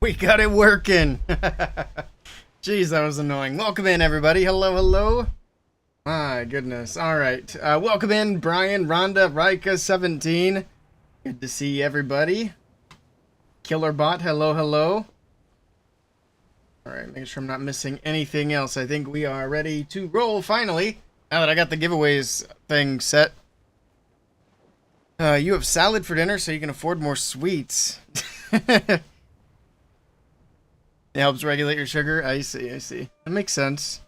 We got it working. Jeez, that was annoying. Welcome in, everybody. Hello, hello. My goodness. All right. Welcome in, Brian, Rhonda, Rika, 17. Good to see everybody. Killerbot, hello, hello. All right, make sure I'm not missing anything else. I think we are ready to roll finally. Now that I got the giveaways thing set. You have salad for dinner so you can afford more sweets. It helps regulate your sugar. I see, I see. That makes sense.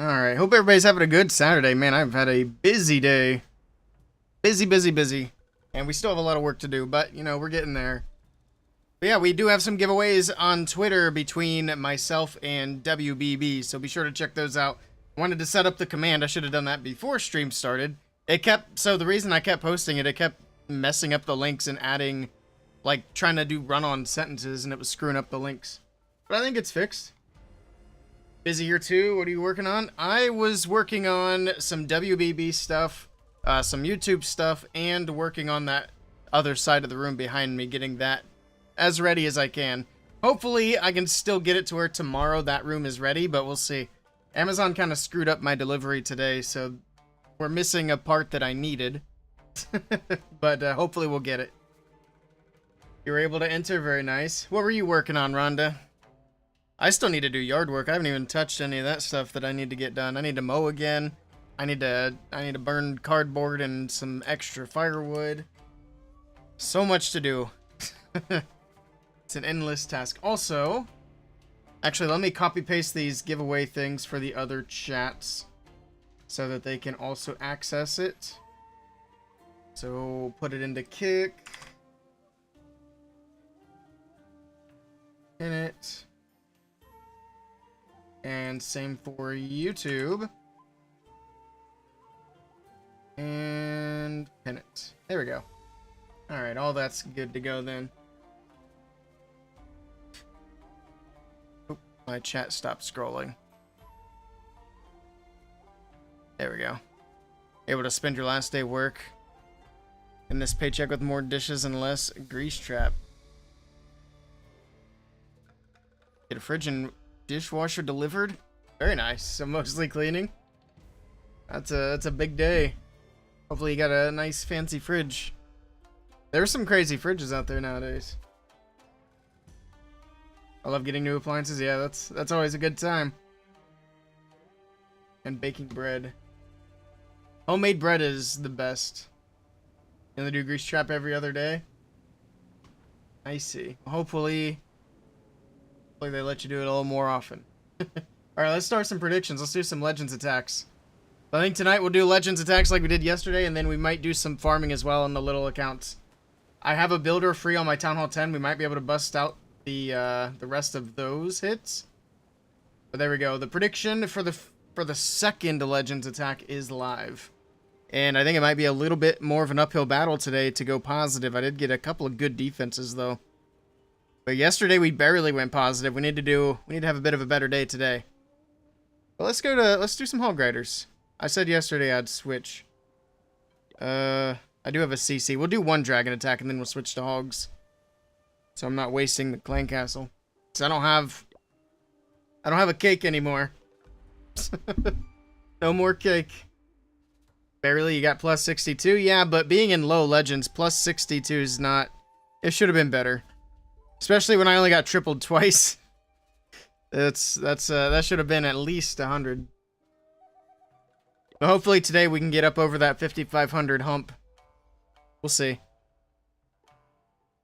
Alright, hope everybody's having a good Saturday. Man, I've had a busy day. Busy, busy, busy. And we still have a lot of work to do, but, you know, we're getting there. But yeah, we do have some giveaways on Twitter between myself and WBB, so be sure to check those out. I wanted to set up the command. I should have done that before stream started. So the reason I kept posting it, it kept messing up the links and adding, like, trying to do run-on sentences, and it was screwing up the links. But I think it's fixed. Busy here, too. What are you working on? I was working on some WBB stuff, some YouTube stuff, and working on that other side of the room behind me, getting that as ready as I can. Hopefully, I can still get it to where tomorrow that room is ready, but we'll see. Amazon kind of screwed up my delivery today, so we're missing a part that I needed. But hopefully we'll get it. You were able to enter, very nice. What were you working on, Rhonda? I still need to do yard work. I haven't even touched any of that stuff that I need to get done. I need to mow again. I need to burn cardboard and some extra firewood. So much to do. It's an endless task. Also, actually, let me copy paste these giveaway things for the other chats so that they can also access it. So put it into Kick. In it. And same for YouTube. And pin it. There we go. Alright, all that's good to go then. Oop, my chat stopped scrolling. There we go. Able to spend your last day work in this paycheck with more dishes and less grease trap. Get a fridge and dishwasher delivered. Very nice. So mostly cleaning. That's a big day. Hopefully you got a nice fancy fridge. There's some crazy fridges out there nowadays. I love getting new appliances. Yeah, that's always a good time. And baking bread. Homemade bread is the best. And they do grease trap every other day. I see. Hopefully they let you do it a little more often. Alright, let's start some predictions. Let's do some Legends attacks. I think tonight we'll do Legends attacks like we did yesterday, and then we might do some farming as well on the little accounts. I have a builder free on my Town Hall 10. We might be able to bust out the rest of those hits. But there we go. The prediction for the second Legends attack is live. And I think it might be a little bit more of an uphill battle today to go positive. I did get a couple of good defenses though. But yesterday we barely went positive. We need to have a bit of a better day today. But let's do some Hog Riders. I said yesterday I'd switch. I do have a CC. We'll do one dragon attack and then we'll switch to hogs. So I'm not wasting the clan castle. Cause I don't have a cake anymore. No more cake. Barely, you got plus 62. Yeah, but being in low legends, plus 62 is not. It should have been better. Especially when I only got tripled twice. That should have been at least 100. But hopefully today we can get up over that 5,500 hump. We'll see.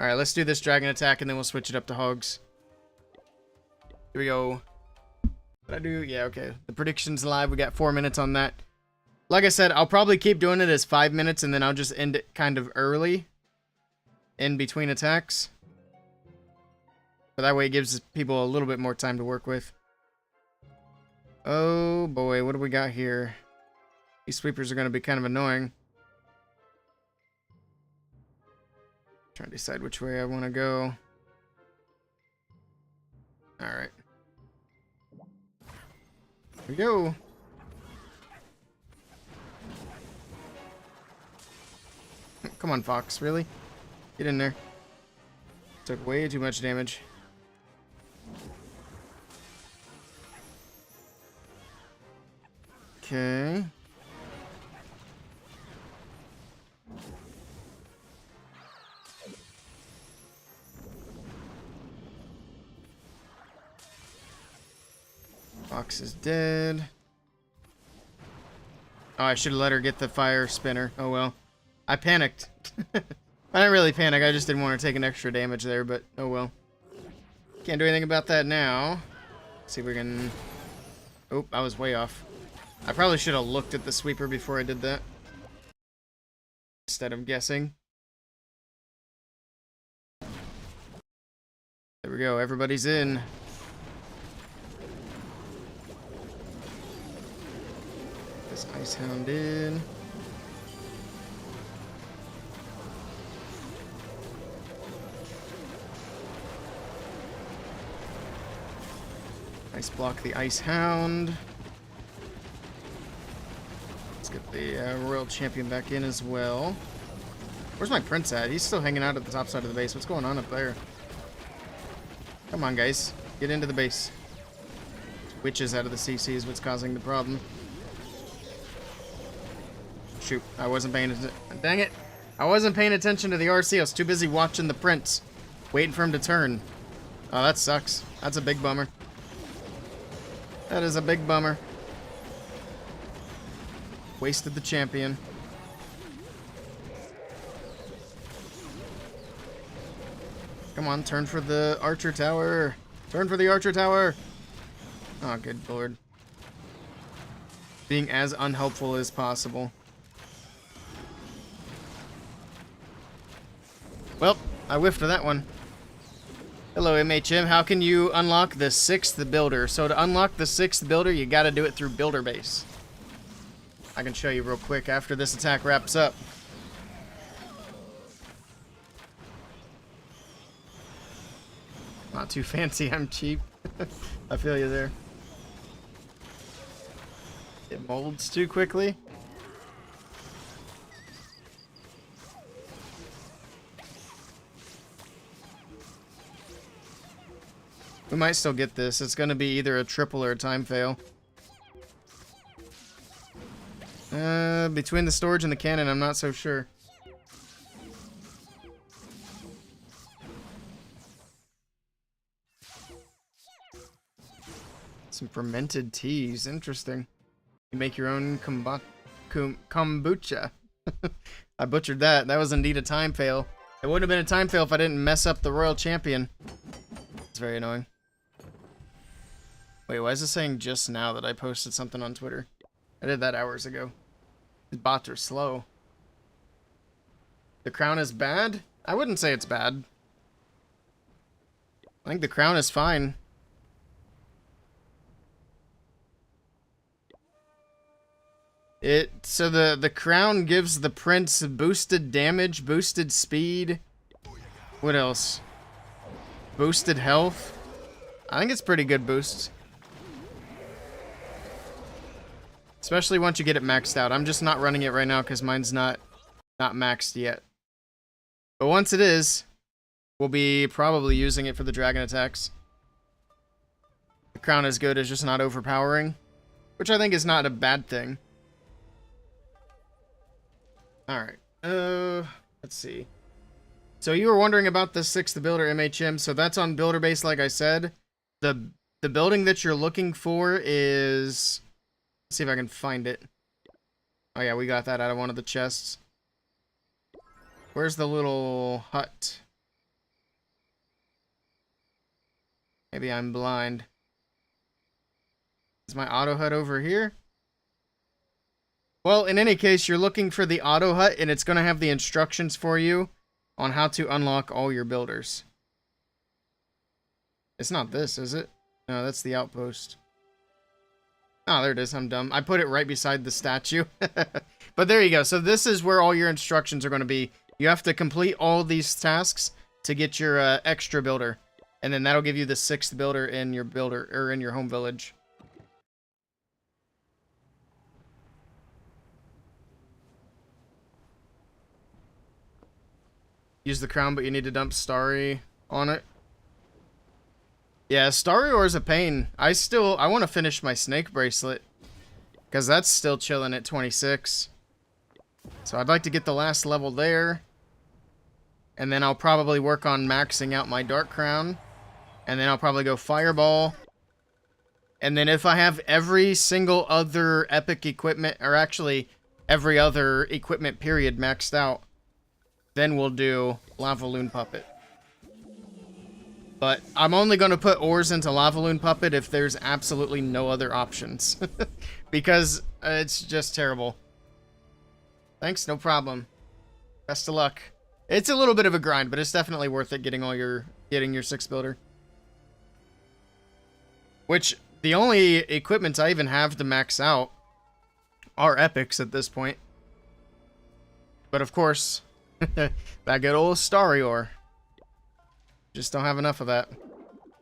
Alright, let's do this dragon attack and then we'll switch it up to hogs. Here we go. What I do? Yeah, okay. The prediction's live. We got 4 minutes on that. Like I said, I'll probably keep doing it as 5 minutes and then I'll just end it kind of early. In between attacks. But that way it gives people a little bit more time to work with. Oh boy, what do we got here? These sweepers are going to be kind of annoying. Trying to decide which way I want to go. Alright. Here we go. Come on, Fox. Really? Get in there. Took way too much damage. Okay. Fox is dead. Oh, I should have let her get the fire spinner. Oh well. I panicked. I didn't really panic, I just didn't want to take an extra damage there, but oh well. Can't do anything about that now. Let's see if we can... Oh, I was way off. I probably should have looked at the sweeper before I did that, instead of guessing. There we go, everybody's in. This Ice Hound in. Nice block the Ice Hound. Let's get the Royal Champion back in as well. Where's my Prince at? He's still hanging out at the top side of the base. What's going on up there? Come on, guys. Get into the base. Witches out of the CC is what's causing the problem. Shoot, I wasn't paying attention. Dang it. I wasn't paying attention to the RC. I was too busy watching the Prince. Waiting for him to turn. Oh, that sucks. That's a big bummer. That is a big bummer. Wasted the champion. Come on, turn for the archer tower. Turn for the archer tower. Oh, good lord. Being as unhelpful as possible. Well, I whiffed of that one. Hello, MHM. How can you unlock the 6th builder? So to unlock the 6th builder, you gotta do it through builder base. I can show you real quick after this attack wraps up. Not too fancy, I'm cheap. I feel you there. It molds too quickly. We might still get this. It's going to be either a triple or a time fail. Between the storage and the cannon, I'm not so sure. Some fermented teas. Interesting. You make your own kombucha. I butchered that. That was indeed a time fail. It wouldn't have been a time fail if I didn't mess up the Royal Champion. It's very annoying. Wait, why is it saying just now that I posted something on Twitter? I did that hours ago. These bots are slow. The crown is bad? I wouldn't say it's bad. I think the crown is fine. So the crown gives the prince boosted damage, boosted speed. What else? Boosted health. I think it's pretty good boost. Especially once you get it maxed out. I'm just not running it right now because mine's not maxed yet. But once it is, we'll be probably using it for the dragon attacks. The crown is good, it's just not overpowering, which I think is not a bad thing. Alright, let's see. So you were wondering about the 6th builder MHM, so that's on builder base like I said. The building that you're looking for is... Let's see if I can find it. Oh yeah, we got that out of one of the chests. Where's the little hut? Maybe I'm blind. Is my auto hut over here? Well, in any case, you're looking for the auto hut, and it's going to have the instructions for you on how to unlock all your builders. It's not this, is it? No, that's the outpost. Oh, there it is. I'm dumb. I put it right beside the statue. But there you go. So this is where all your instructions are going to be. You have to complete all these tasks to get your extra builder. And then that'll give you the 6th builder in your in your home village. Use the crown, but you need to dump Starry. on it. Yeah, Starrior is a pain. I want to finish my snake bracelet, because that's still chilling at 26. So I'd like to get the last level there. And then I'll probably work on maxing out my Dark Crown. And then I'll probably go Fireball. And then if I have every single other epic equipment, or actually every other equipment period maxed out, then we'll do Lavaloon Puppet. But I'm only going to put ores into Lavaloon Puppet if there's absolutely no other options. Because it's just terrible. Thanks, no problem. Best of luck. It's a little bit of a grind, but it's definitely worth it getting your 6-builder. Which, the only equipment I even have to max out are epics at this point. But of course, that good old Starrior. Just don't have enough of that.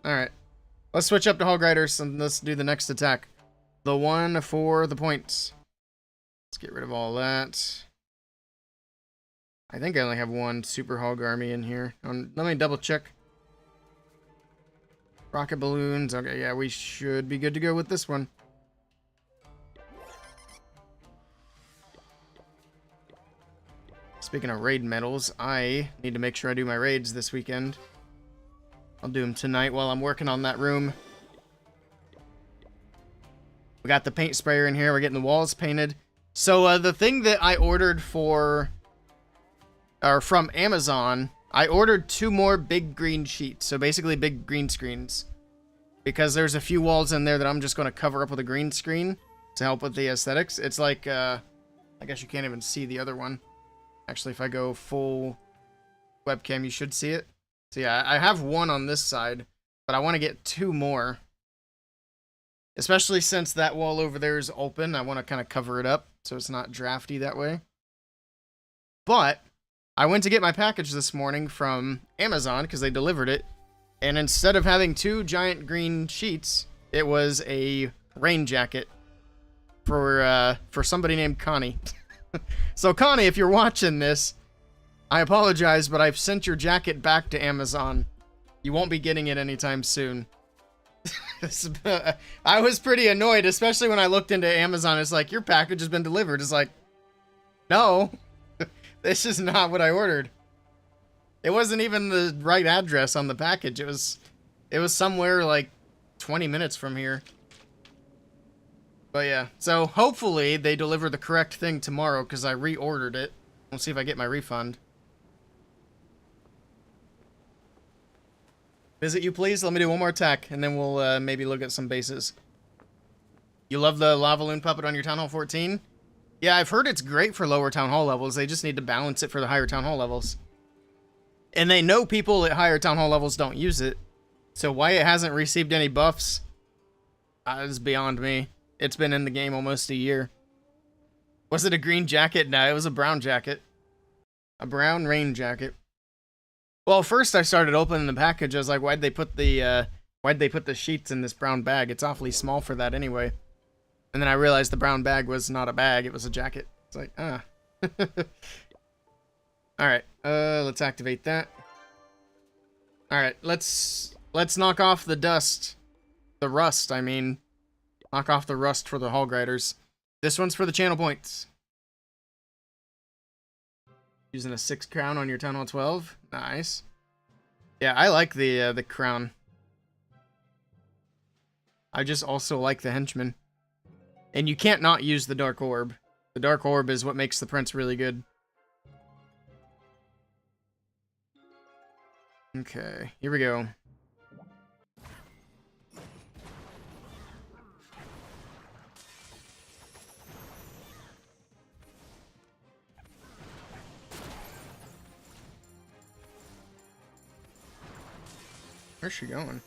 Alright. Let's switch up to Hog Riders and let's do the next attack. The one for the points. Let's get rid of all that. I think I only have one Super Hog Army in here. Let me double check. Rocket balloons. Okay, yeah, we should be good to go with this one. Speaking of raid medals, I need to make sure I do my raids this weekend. I'll do them tonight while I'm working on that room. We got the paint sprayer in here. We're getting the walls painted. So the thing that I ordered from Amazon, I ordered 2 more big green sheets. So basically big green screens. Because there's a few walls in there that I'm just going to cover up with a green screen to help with the aesthetics. It's like, I guess you can't even see the other one. Actually, if I go full webcam, you should see it. So yeah, I have one on this side, but I want to get 2 more. Especially since that wall over there is open, I want to kind of cover it up so it's not drafty that way. But I went to get my package this morning from Amazon because they delivered it, and instead of having 2 giant green sheets, it was a rain jacket for somebody named Connie. So Connie, if you're watching this, I apologize, but I've sent your jacket back to Amazon. You won't be getting it anytime soon. I was pretty annoyed, especially when I looked into Amazon. It's like, your package has been delivered. It's like, no, this is not what I ordered. It wasn't even the right address on the package. It was somewhere like 20 minutes from here. But yeah, so hopefully they deliver the correct thing tomorrow because I reordered it. We'll see if I get my refund. Visit you, please. Let me do one more attack, and then we'll maybe look at some bases. You love the Lavaloon Puppet on your Town Hall 14? Yeah, I've heard it's great for lower Town Hall levels. They just need to balance it for the higher Town Hall levels. And they know people at higher Town Hall levels don't use it. So why it hasn't received any buffs is beyond me. It's been in the game almost a year. Was it a green jacket? No, it was a brown jacket. A brown rain jacket. Well, first I started opening the package. I was like, why'd they put the sheets in this brown bag? It's awfully small for that anyway. And then I realized the brown bag was not a bag, it was a jacket. It's like, ah. Alright, let's activate that. Alright, let's knock off the dust. The rust, I mean. Knock off the rust for the Hog Riders. This one's for the channel points. Using a 6 crown on your Town Hall 12. Nice. Yeah, I like the crown. I just also like the henchman. And you can't not use the Dark Orb. The Dark Orb is what makes the Prince really good. Okay, here we go. Where's she going?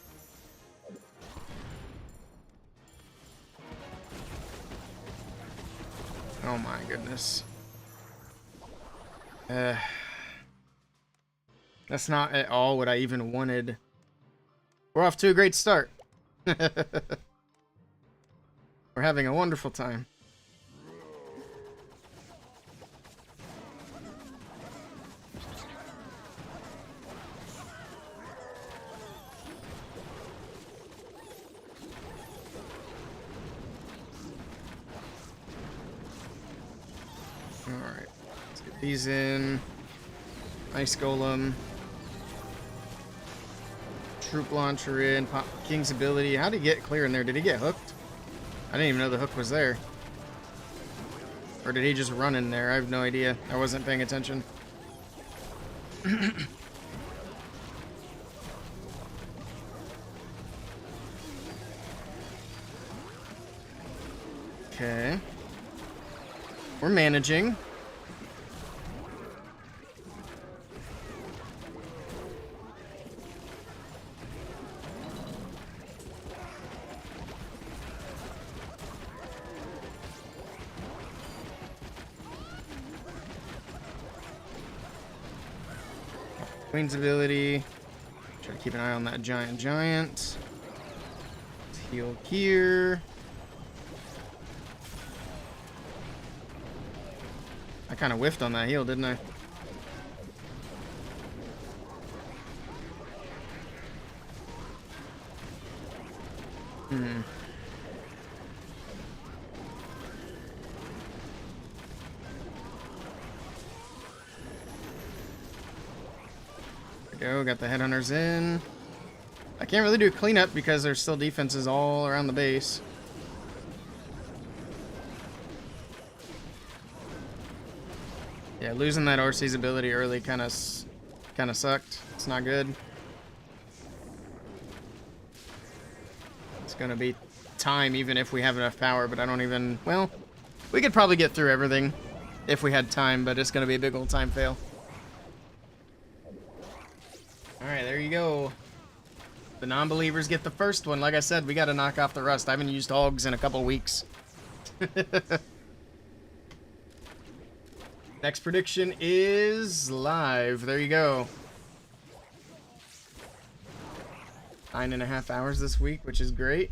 Oh my goodness. That's not at all what I even wanted. We're off to a great start. We're having a wonderful time. Alright. Let's get these in. Ice Golem. Troop launcher in. Pop King's ability. How did he get clear in there? Did he get hooked? I didn't even know the hook was there. Or did he just run in there? I have no idea. I wasn't paying attention. Okay. We're managing. Queen's ability. Try to keep an eye on that giant. Let's heal here. I kind of whiffed on that heal, didn't I? There we go, got the headhunters in. I can't really do cleanup because there's still defenses all around the base. Yeah, losing that RC's ability early kind of sucked. It's not good. It's gonna be time even if we have enough power, but I don't even... Well, we could probably get through everything if we had time, but it's gonna be a big old time fail. Alright, there you go. The non-believers get the first one. Like I said, we gotta knock off the rust. I haven't used hogs in a couple weeks. Next prediction is live. There you go. 9.5 hours this week, which is great.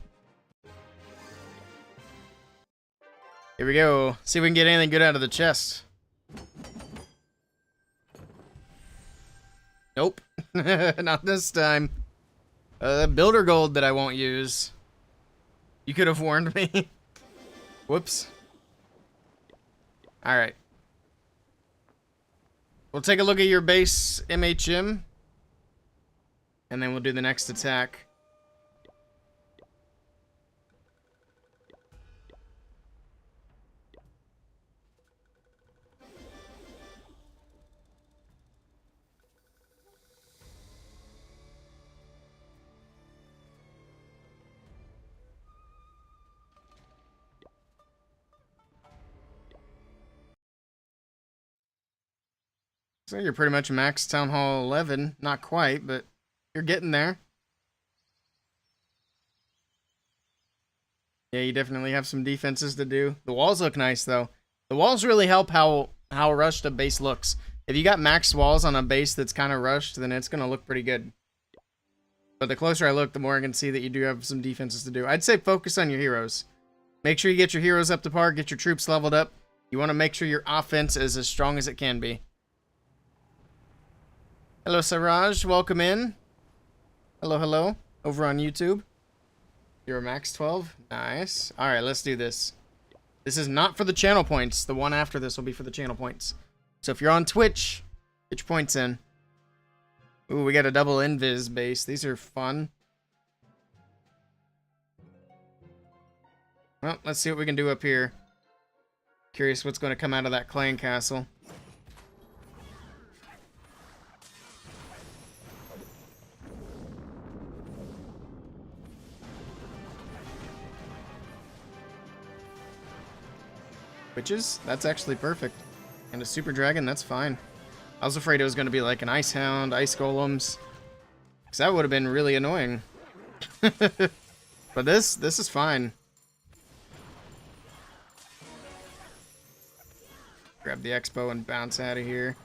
Here we go. See if we can get anything good out of the chest. Nope. Not this time. Builder gold that I won't use. You could have warned me. Whoops. Alright. We'll take a look at your base MHM. And then we'll do the next attack. So you're pretty much max Town Hall 11. Not quite, but you're getting there. Yeah, you definitely have some defenses to do. The walls look nice, though. The walls really help how rushed a base looks. If you got max walls on a base that's kind of rushed, then it's going to look pretty good. But the closer I look, the more I can see that you do have some defenses to do. I'd say focus on your heroes. Make sure you get your heroes up to par, get your troops leveled up. You want to make sure your offense is as strong as it can be. Hello, Siraj. Welcome in. Hello, hello. Over on YouTube. You're a max 12. Nice. All right, let's do this. This is not for the channel points. The one after this will be for the channel points. So if you're on Twitch, get your points in. Ooh, we got a double invis base. These are fun. Well, let's see what we can do up here. Curious what's going to come out of that clan castle. Witches? That's actually perfect. And a super dragon? That's fine. I was afraid it was going to be like an ice hound, ice golems. Because that would have been really annoying. But this is fine. Grab the expo and bounce out of here.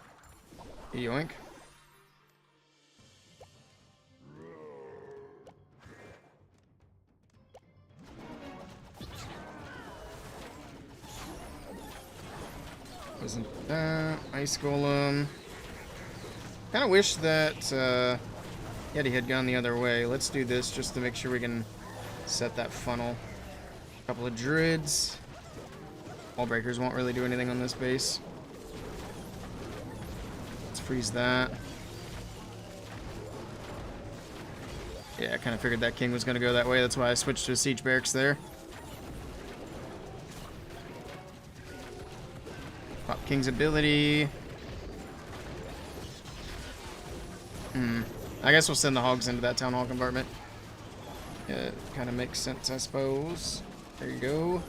Yoink. Wasn't that ice golem? Kind of wish that Yeti had gone the other way. Let's do this just to make sure we can set that funnel. A couple of druids. Wall breakers won't really do anything on this base. freeze that. Yeah, I kind of figured that king was going to go that way. That's why I switched to a siege barracks there. Pop king's ability. I guess we'll send the hogs into that town hall compartment. Yeah, it kind of makes sense, I suppose. There you go.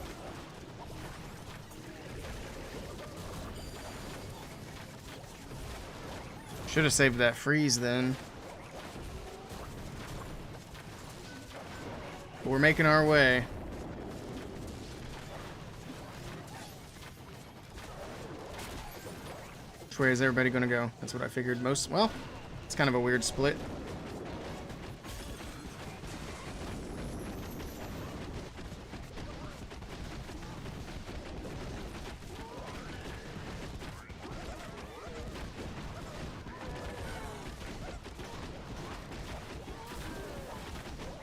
Should have saved that freeze then. But we're making our way. Which way is everybody going to go? That's what I figured most. Well, it's kind of a weird split.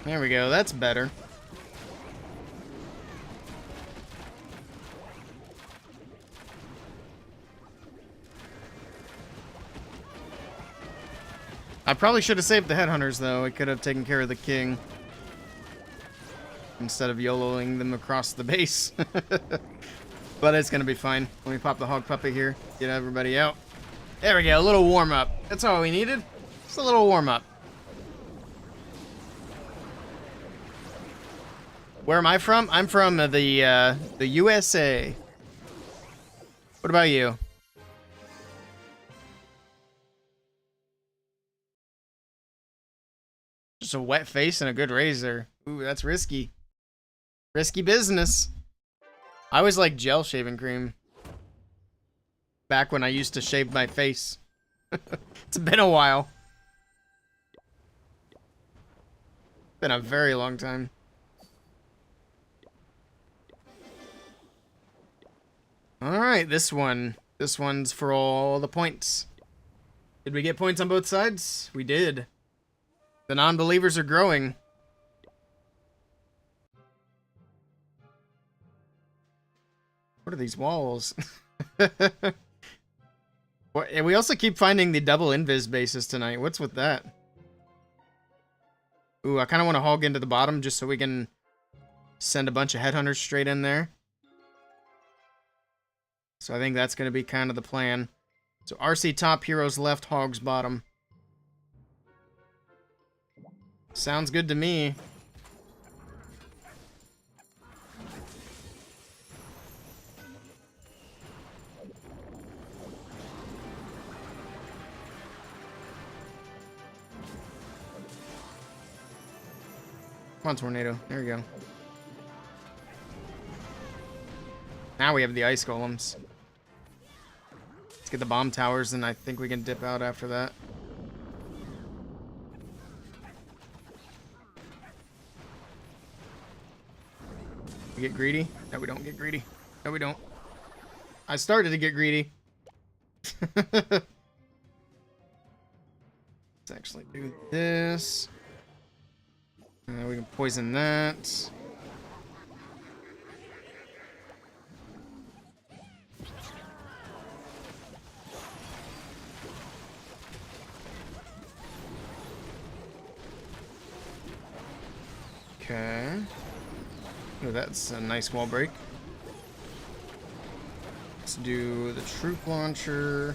There we go, that's better. I probably should have saved the headhunters, though. I could have taken care of the king instead of YOLOing them across the base. But it's gonna be fine. Let me pop the hog puppet here, get everybody out. There we go, a little warm-up. That's all we needed. Just a little warm-up. Where am I from? I'm from the USA. What about you? Just a wet face and a good razor. Ooh, that's risky. Risky business. I always like gel shaving cream. Back when I used to shave my face. It's been a while. Been a very long time. Alright, this one. This one's for all the points. Did we get points on both sides? We did. The non-believers are growing. What are these walls? What, and we also keep finding the double invis bases tonight. What's with that? Ooh, I kind of want to hog into the bottom just so we can send a bunch of headhunters straight in there. So I think that's going to be kind of the plan. So RC top, heroes left, hogs bottom. Sounds good to me. Come on, tornado. There we go. Now we have the ice golems. Let's get the bomb towers, and I think we can dip out after that. We get greedy? No, we don't get greedy. No, we don't. I started to get greedy. Let's actually do this. We can poison that. Okay. Oh, that's a nice wall break. Let's do the troop launcher.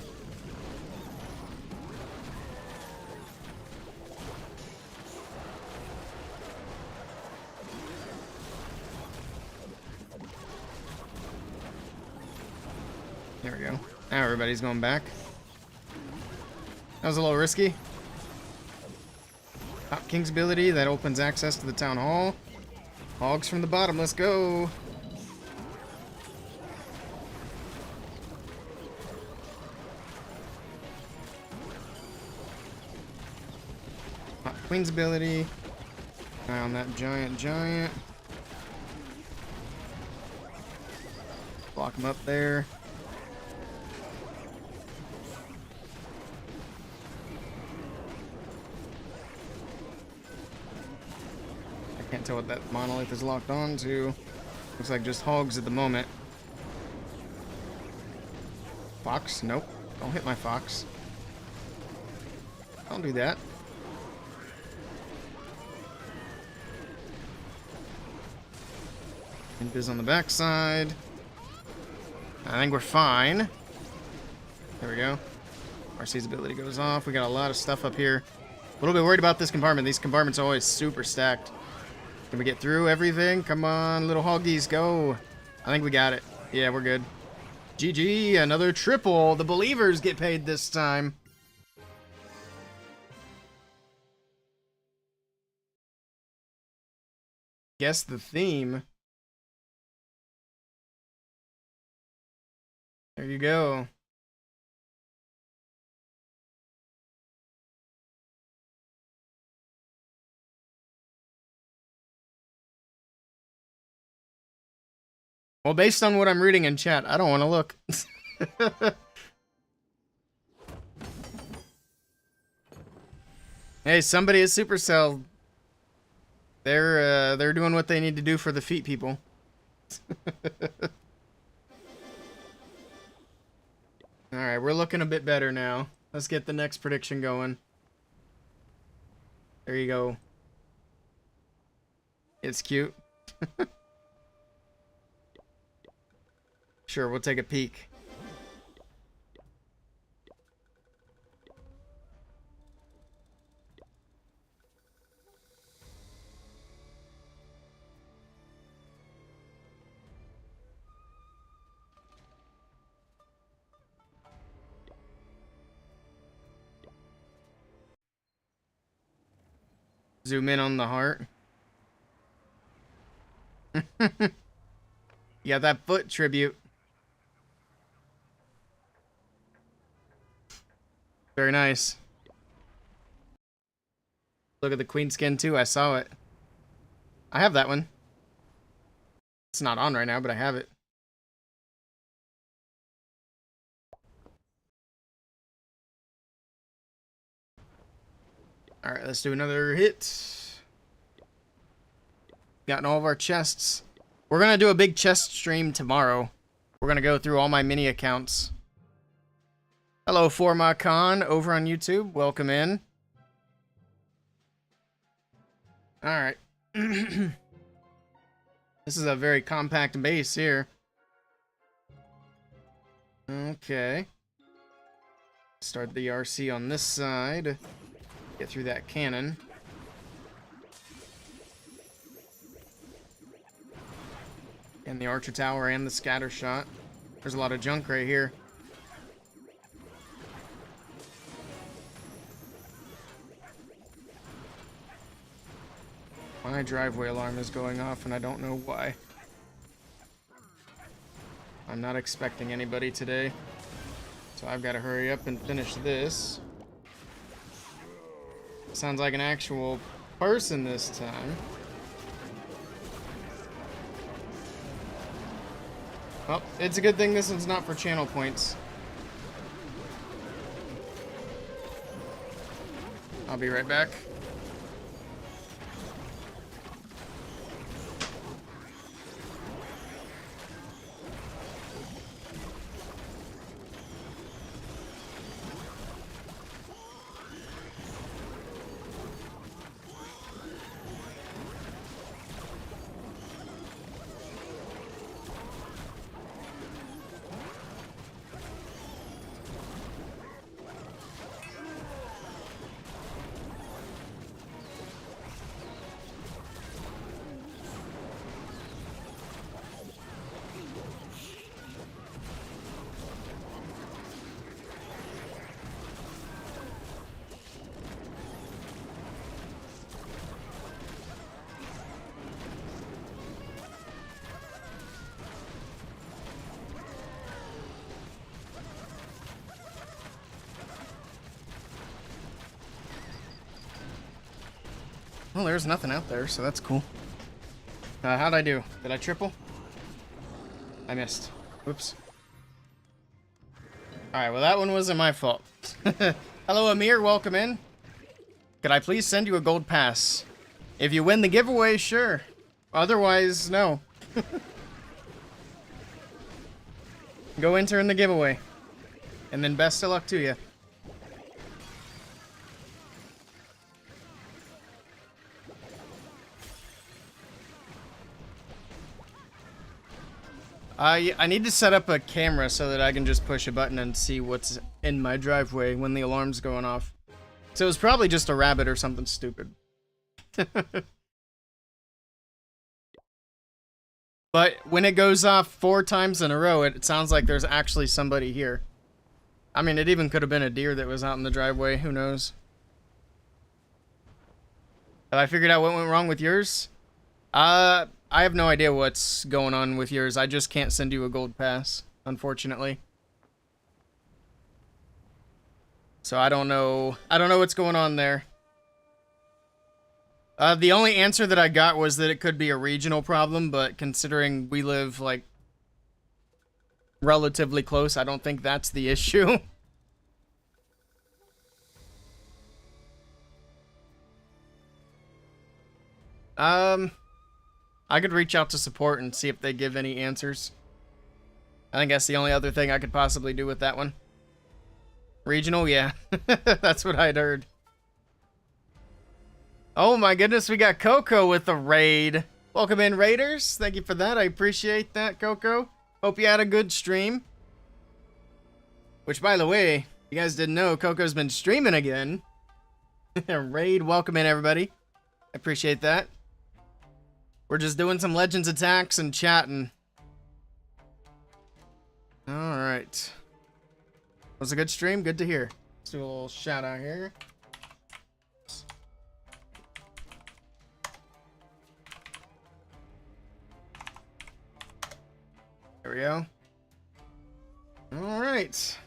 There we go. Now everybody's going back. That was a little risky. Top King's ability, that opens access to the town hall. Hogs from the bottom, let's go. Top Queen's ability. Eye on that giant. Block him up there. Can't tell what that monolith is locked on to. Looks like just hogs at the moment. Fox? Nope. Don't hit my fox. I'll do that. Invis on the backside. I think we're fine. There we go. RC's ability goes off. We got a lot of stuff up here. A little bit worried about this compartment. These compartments are always super stacked. Can we get through everything? Come on, little hoggies, go. I think we got it. Yeah, we're good. GG, another triple. The believers get paid this time. Guess the theme. There you go. Well, based on what I'm reading in chat, I don't want to look. Hey, somebody at Supercell. They're doing what they need to do for the feet people. Alright, we're looking a bit better now. Let's get the next prediction going. There you go. It's cute. Sure, we'll take a peek. Zoom in on the heart. You got that foot tribute. Very nice. Look at the queen skin too. I saw it. I have that one. It's not on right now, but I have it. Alright, let's do another hit. Gotten all of our chests. We're gonna do a big chest stream tomorrow. We're gonna go through all my mini accounts. Hello, Forma Khan, over on YouTube. Welcome in. Alright. This is a very compact base here. Okay. Start the RC on this side. Get through that cannon. And the archer tower and the scatter shot. There's a lot of junk right here. My driveway alarm is going off and I don't know why. I'm not expecting anybody today. So I've got to hurry up and finish this. Sounds like an actual person this time. Well, it's a good thing this one's not for channel points. I'll be right back. Well, there's nothing out there, so that's cool. How'd I do? Did I triple? I missed. Oops. Alright, well that one wasn't my fault. Hello, Amir. Welcome in. Could I please send you a gold pass? If you win the giveaway, sure. Otherwise, no. Go enter in the giveaway. And then best of luck to you. I need to set up a camera so that I can just push a button and see what's in my driveway when the alarm's going off. So it was probably just a rabbit or something stupid. But when it goes off 4 times in a row, it sounds like there's actually somebody here. I mean, it even could have been a deer that was out in the driveway. Who knows? Have I figured out what went wrong with yours? I have no idea what's going on with yours. I just can't send you a gold pass, unfortunately. So I don't know. I don't know what's going on there. The only answer that I got was that it could be a regional problem, but considering we live, like, relatively close, I don't think that's the issue. I could reach out to support and see if they give any answers. I think that's the only other thing I could possibly do with that one. Regional, yeah. That's what I'd heard. Oh my goodness, we got Coco with the raid. Welcome in, Raiders. Thank you for that. I appreciate that, Coco. Hope you had a good stream. Which, by the way, you guys didn't know, Coco's been streaming again. Raid, welcome in, everybody. I appreciate that. We're just doing some Legends attacks and chatting. Alright. Was a good stream? Good to hear. Let's do a little shout out here. There we go. Alright.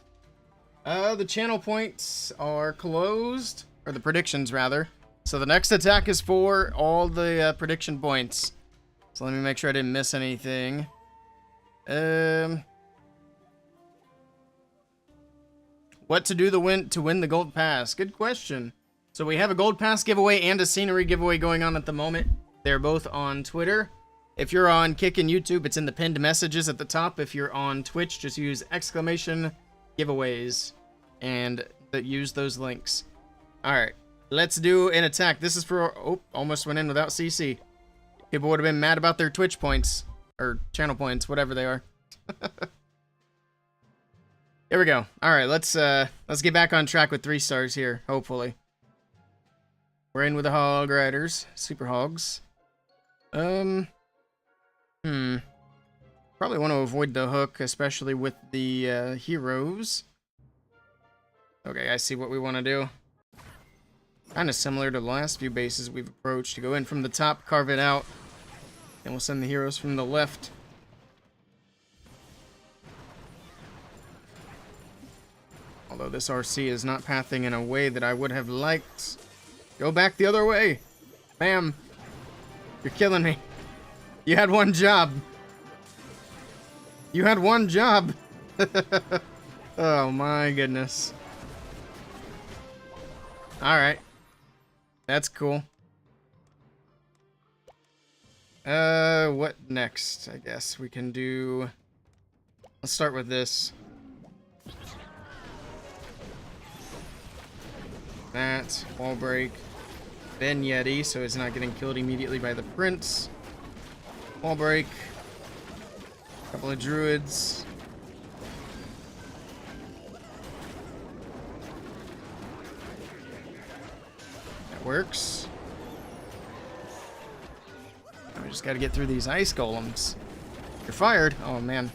The channel points are closed. Or the predictions, rather. So the next attack is for all the prediction points. So let me make sure I didn't miss anything. What to do to win the gold pass? Good question. So we have a gold pass giveaway and a scenery giveaway going on at the moment. They're both on Twitter. If you're on Kick and YouTube, it's in the pinned messages at the top. If you're on Twitch, just use exclamation giveaways and use those links. Alright, let's do an attack. This is for... Oh, almost went in without CC. People would have been mad about their Twitch points. Or channel points, whatever they are. Here we go. Alright, let's get back on track with 3 stars here, hopefully. We're in with the Hog Riders. Super Hogs. Probably want to avoid the hook, especially with the heroes. Okay, I see what we want to do. Kind of similar to the last few bases we've approached. To go in from the top, carve it out, and we'll send the heroes from the left. Although this RC is not pathing in a way that I would have liked. Go back the other way! Bam! You're killing me. You had one job. You had one job. Oh my goodness. Alright. That's cool. What next? I guess we can do... Let's start with this. That. Wall break. Then Yeti, so he's not getting killed immediately by the Prince. Wall break. Couple of druids. That works. Now we just gotta get through these ice golems. You're fired. Oh man.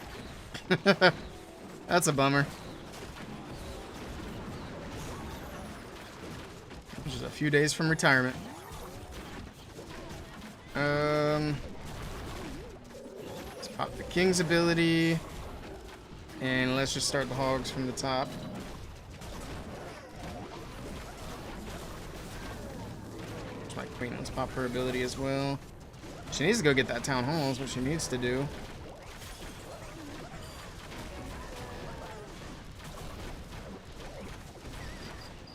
That's a bummer. Just a few days from retirement. Let's pop the King's ability. And let's just start the hogs from the top. My queen, let's pop her ability as well. She needs to go get that town hall, is what she needs to do.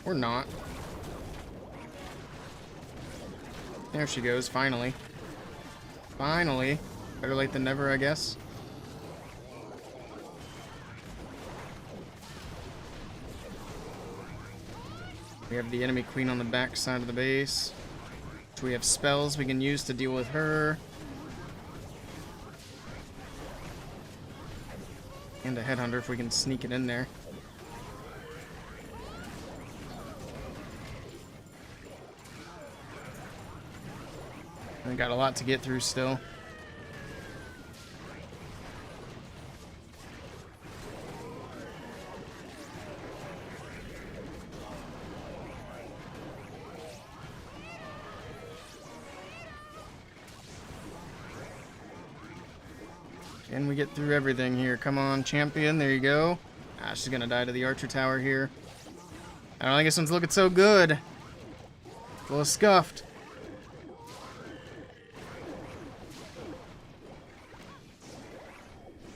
Or not. There she goes, finally. Finally. Better late than never, I guess. We have the enemy queen on the back side of the base. So we have spells we can use to deal with her. And a headhunter if we can sneak it in there. We got a lot to get through still. Can we get through everything here? Come on, champion. There you go. Ah, she's gonna die to the archer tower here. I don't think this one's looking so good. A little scuffed.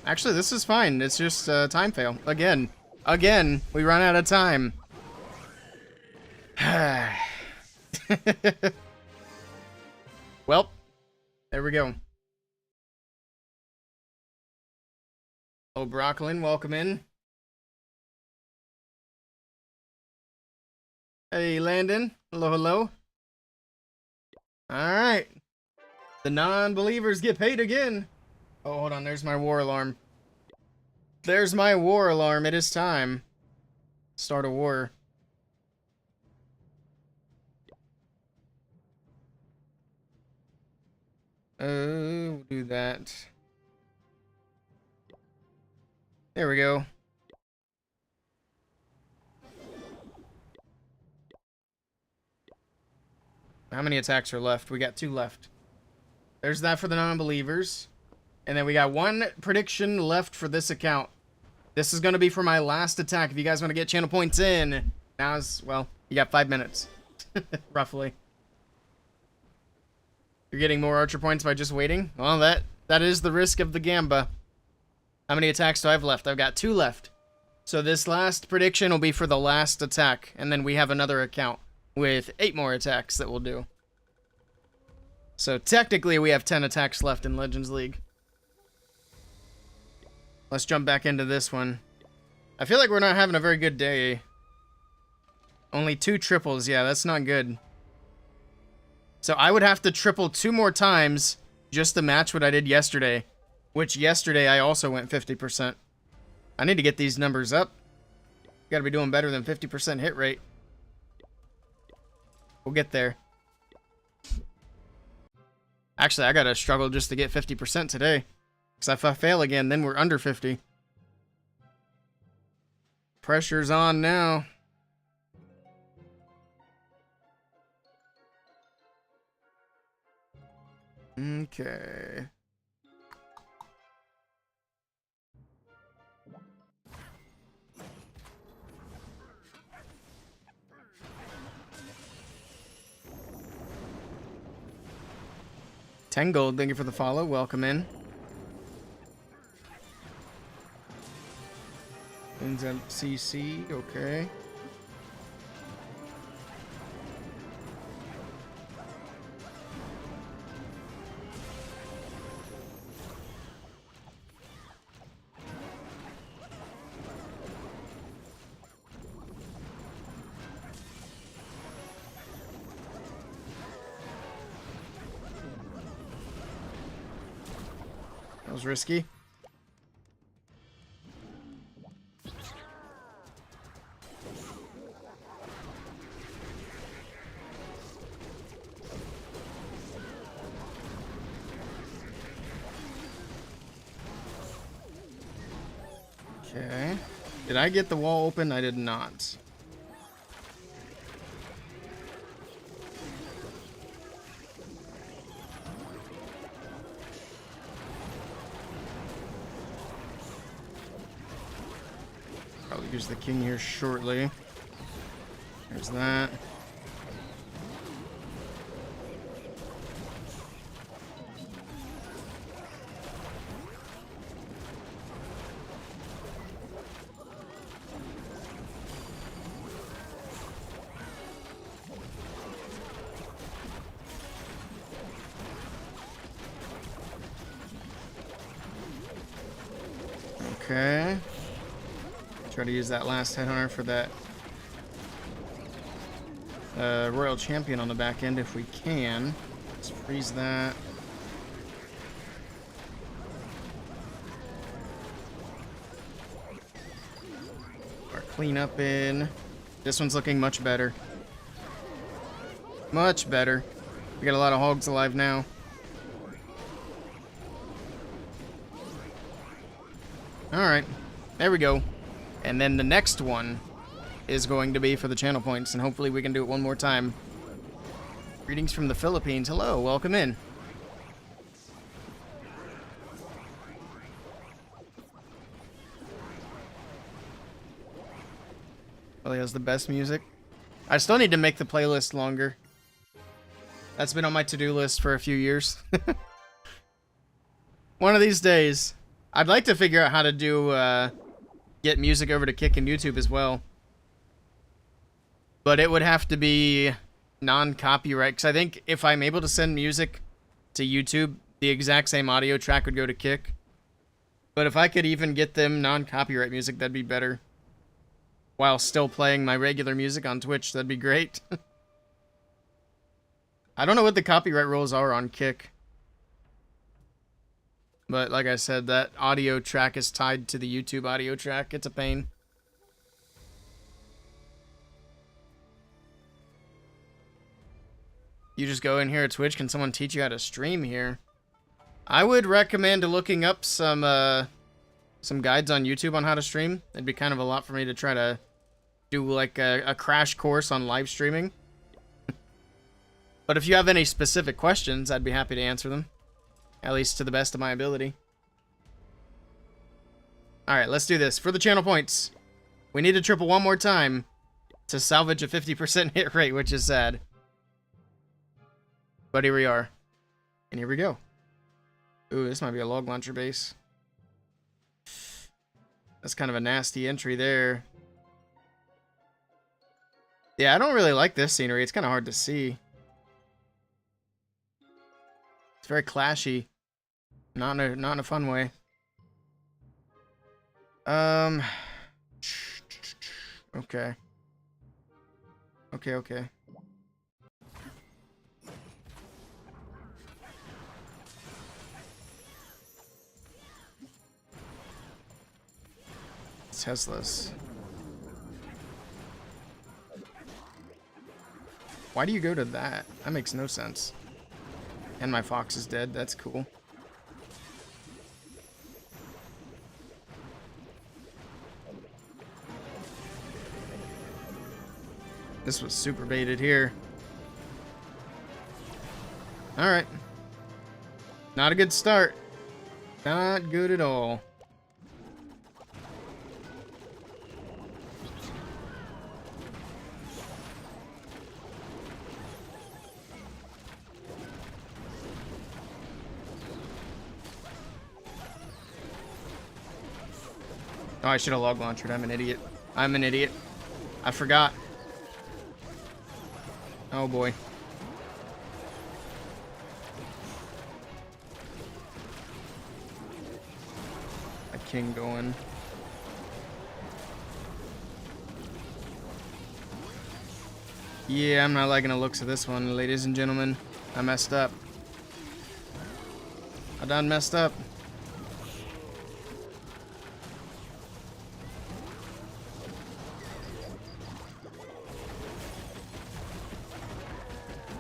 Actually, this is fine. It's just time fail. Again, we run out of time. Well, there we go. Oh, Brocklin, welcome in. Hey, Landon. Hello, hello. Alright. The non-believers get paid again. Oh, hold on. There's my war alarm. There's my war alarm. It is time. Start a war. We'll do that. There we go. How many attacks are left? We got 2 left. There's that for the non-believers. And then we got 1 prediction left for this account. This is going to be for my last attack. If you guys want to get channel points in, now's, well, you got 5 minutes. Roughly. You're getting more archer points by just waiting? Well, that is the risk of the gamba. How many attacks do I have left? I've got 2 left. So this last prediction will be for the last attack. And then we have another account with 8 more attacks that we'll do. So technically we have 10 attacks left in Legends League. Let's jump back into this one. I feel like we're not having a very good day. Only 2 triples. Yeah, that's not good. So I would have to triple 2 more times just to match what I did yesterday. Which yesterday I also went 50%. I need to get these numbers up. Gotta be doing better than 50% hit rate. We'll get there. Actually, I gotta struggle just to get 50% today. Because if I fail again, then we're under 50. Pressure's on now. Okay. $10 gold, thank you for the follow. Welcome in. CC, okay. That was risky. Okay. Did I get the wall open? I did not. Probably use the king here shortly. There's that. Okay. Try to use that last headhunter for that Royal Champion on the back end if we can. Let's freeze that. clean up in. This one's looking much better. Much better. We got a lot of hogs alive now. Alright. There we go. And then the next one is going to be for the channel points, and hopefully we can do it one more time. Greetings from the Philippines. Hello, welcome in. Well, he has the best music. I still need to make the playlist longer. That's been on my to-do list for a few years. One of these days. I'd like to figure out how to do, get music over to Kick and YouTube as well. But it would have to be non-copyright, because I think if I'm able to send music to YouTube, the exact same audio track would go to Kick. But if I could even get them non-copyright music, that'd be better. While still playing my regular music on Twitch, that'd be great. I don't know what the copyright rules are on Kick. But like I said, that audio track is tied to the YouTube audio track. It's a pain. You just go in here at Twitch. Can someone teach you how to stream here? I would recommend looking up some guides on YouTube on how to stream. It'd be kind of a lot for me to try to do like a crash course on live streaming. But if you have any specific questions, I'd be happy to answer them. At least to the best of my ability. Alright, let's do this. For the channel points, we need to triple one more time to salvage a 50% hit rate, which is sad. But here we are. And here we go. Ooh, this might be a log launcher base. That's kind of a nasty entry there. Yeah, I don't really like this scenery. It's kind of hard to see. It's very clashy. Not in a fun way. Okay. Okay. Teslas. Why do you go to that? That makes no sense. And my fox is dead. That's cool. This was super baited here. Alright. Not a good start. Not good at all. Oh, I should have log launched. I'm an idiot. I'm an idiot. I forgot. Oh boy. A king going. Yeah, I'm not liking the looks of this one, ladies and gentlemen. I messed up. I done messed up.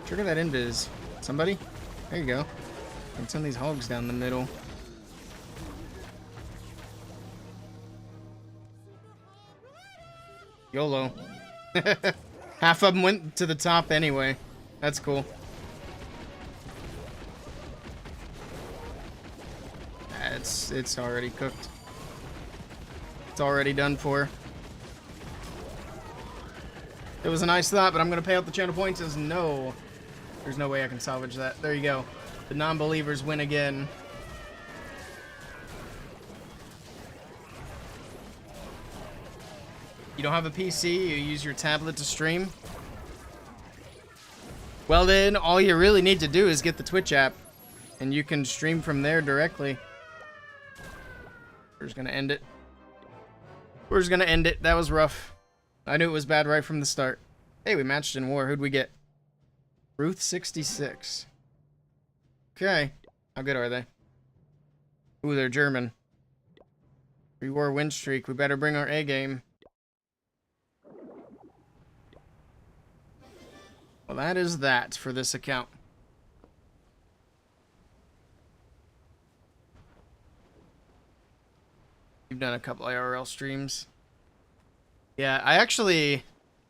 Trigger that invis. Somebody? There you go. And send these hogs down the middle. YOLO. Half of them went to the top anyway. That's cool. It's already cooked. It's already done for. It was a nice thought, but I'm going to pay out the channel points as no. There's no way I can salvage that. There you go. The non-believers win again. You don't have a PC, you use your tablet to stream? Well then, all you really need to do is get the Twitch app. And you can stream from there directly. We're just going to end it. We're just going to end it. That was rough. I knew it was bad right from the start. Hey, we matched in war. Who'd we get? Ruth 66. Okay. How good are they? Ooh, they're German. 3-war win streak. We better bring our A game. Well, that is that for this account. You've done a couple IRL streams. Yeah, I actually,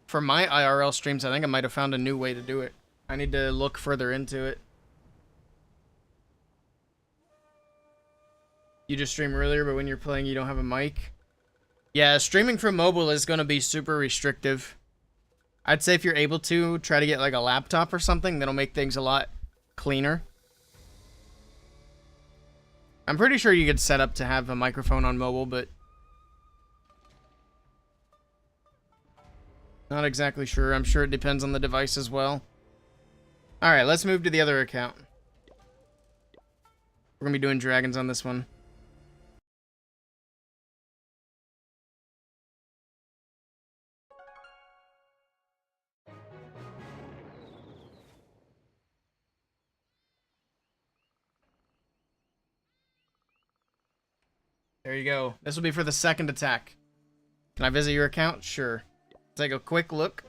for my IRL streams, I think I might have found a new way to do it. I need to look further into it. You just stream earlier, but when you're playing, you don't have a mic. Yeah, streaming from mobile is going to be super restrictive. I'd say if you're able to, try to get like a laptop or something. That'll make things a lot cleaner. I'm pretty sure you could set up to have a microphone on mobile, but not exactly sure. I'm sure it depends on the device as well. Alright, let's move to the other account. We're going to be doing dragons on this one. There you go. This will be for the second attack. Can I visit your account? Sure. Take a quick look.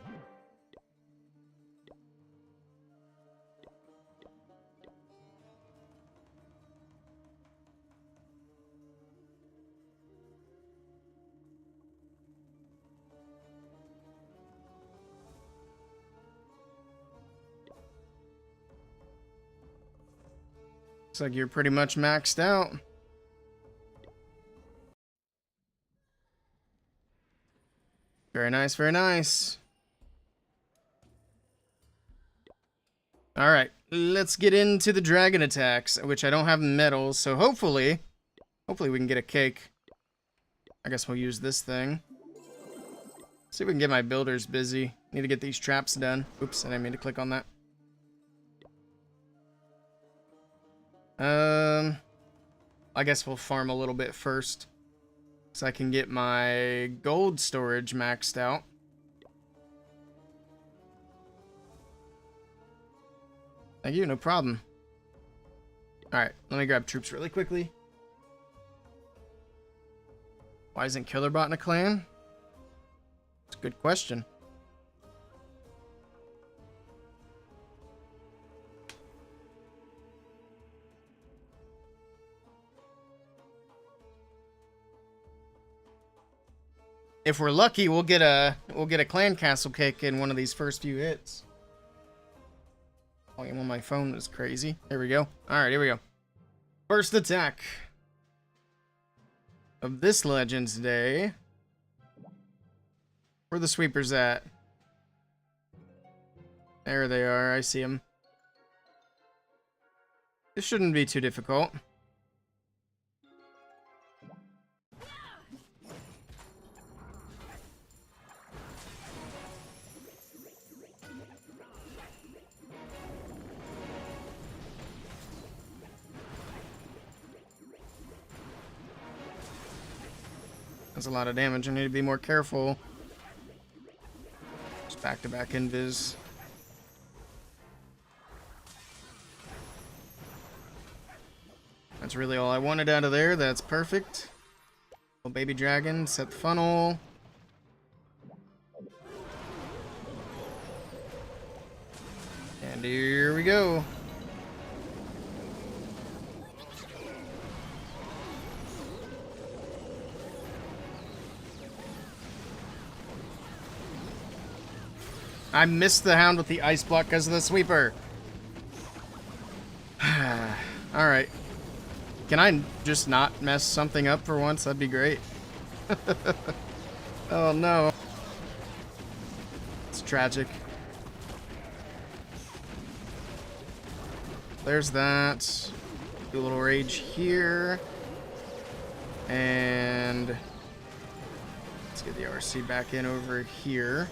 Looks like you're pretty much maxed out. Very nice, very nice. Alright, let's get into the dragon attacks, which I don't have medals, so hopefully we can get a cake. I guess we'll use this thing. See if we can get my builders busy. Need to get these traps done. Oops, I didn't mean to click on that. I guess we'll farm a little bit first, so I can get my gold storage maxed out. Thank you, no problem. Alright, let me grab troops really quickly. Why isn't Killerbot in a clan? It's a good question. If we're lucky, we'll get a clan castle cake in one of these first few hits. Volume on my phone is crazy. There we go. Alright, here we go. First attack of this Legends Day. Where are the sweepers at? There they are. I see them. This shouldn't be too difficult. That's a lot of damage. I need to be more careful. Just back-to-back invis. That's really all I wanted out of there. That's perfect. Little baby dragon, set the funnel. And here we go. I missed the hound with the ice block because of the sweeper. Alright. Can I just not mess something up for once? That'd be great. Oh no. It's tragic. There's that. Do a little rage here. And let's get the RC back in over here.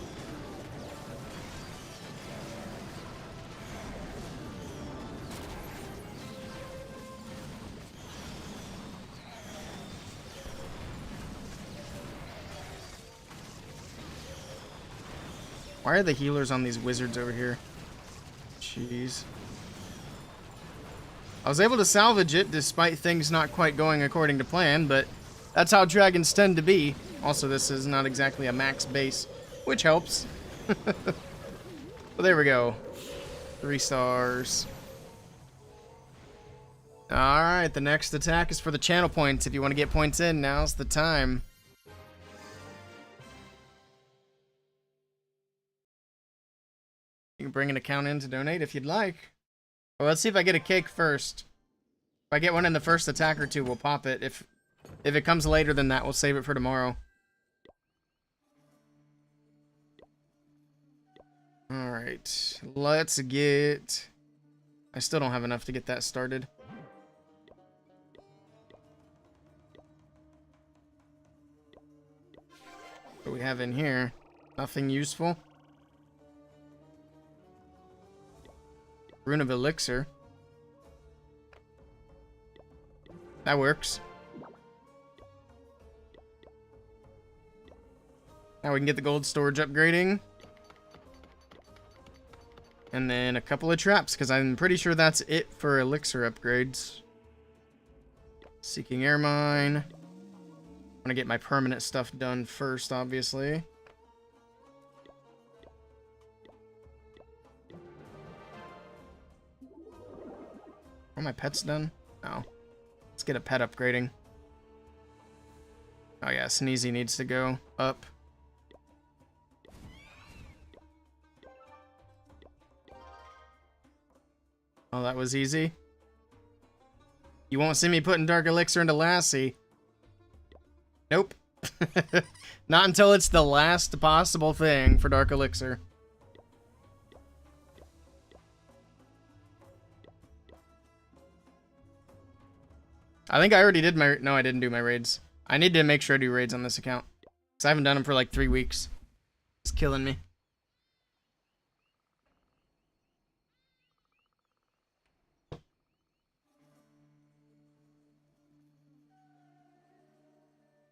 Why are the healers on these wizards over here? Jeez. I was able to salvage it despite things not quite going according to plan, but that's how dragons tend to be. Also, this is not exactly a max base, which helps. Well, there we go. 3 stars. Alright, the next attack is for the channel points. If you want to get points in, now's the time. You can bring an account in to donate if you'd like. Well, let's see if I get a cake first. If I get one in the first attack or two, we'll pop it. If it comes later than that, we'll save it for tomorrow. Alright, let's get... I still don't have enough to get that started. What do we have in here? Nothing useful. Rune of Elixir. That works. Now we can get the gold storage upgrading. And then a couple of traps, because I'm pretty sure that's it for elixir upgrades. Seeking air mine. I want to get my permanent stuff done first, obviously. Are my pets done? No. Let's get a pet upgrading. Oh yeah, Sneezy needs to go up. Oh, that was easy. You won't see me putting Dark Elixir into Lassie. Nope. Not until it's the last possible thing for Dark Elixir. I think I already did my... No, I didn't do my raids. I need to make sure I do raids on this account. Because I haven't done them for like 3 weeks. It's killing me.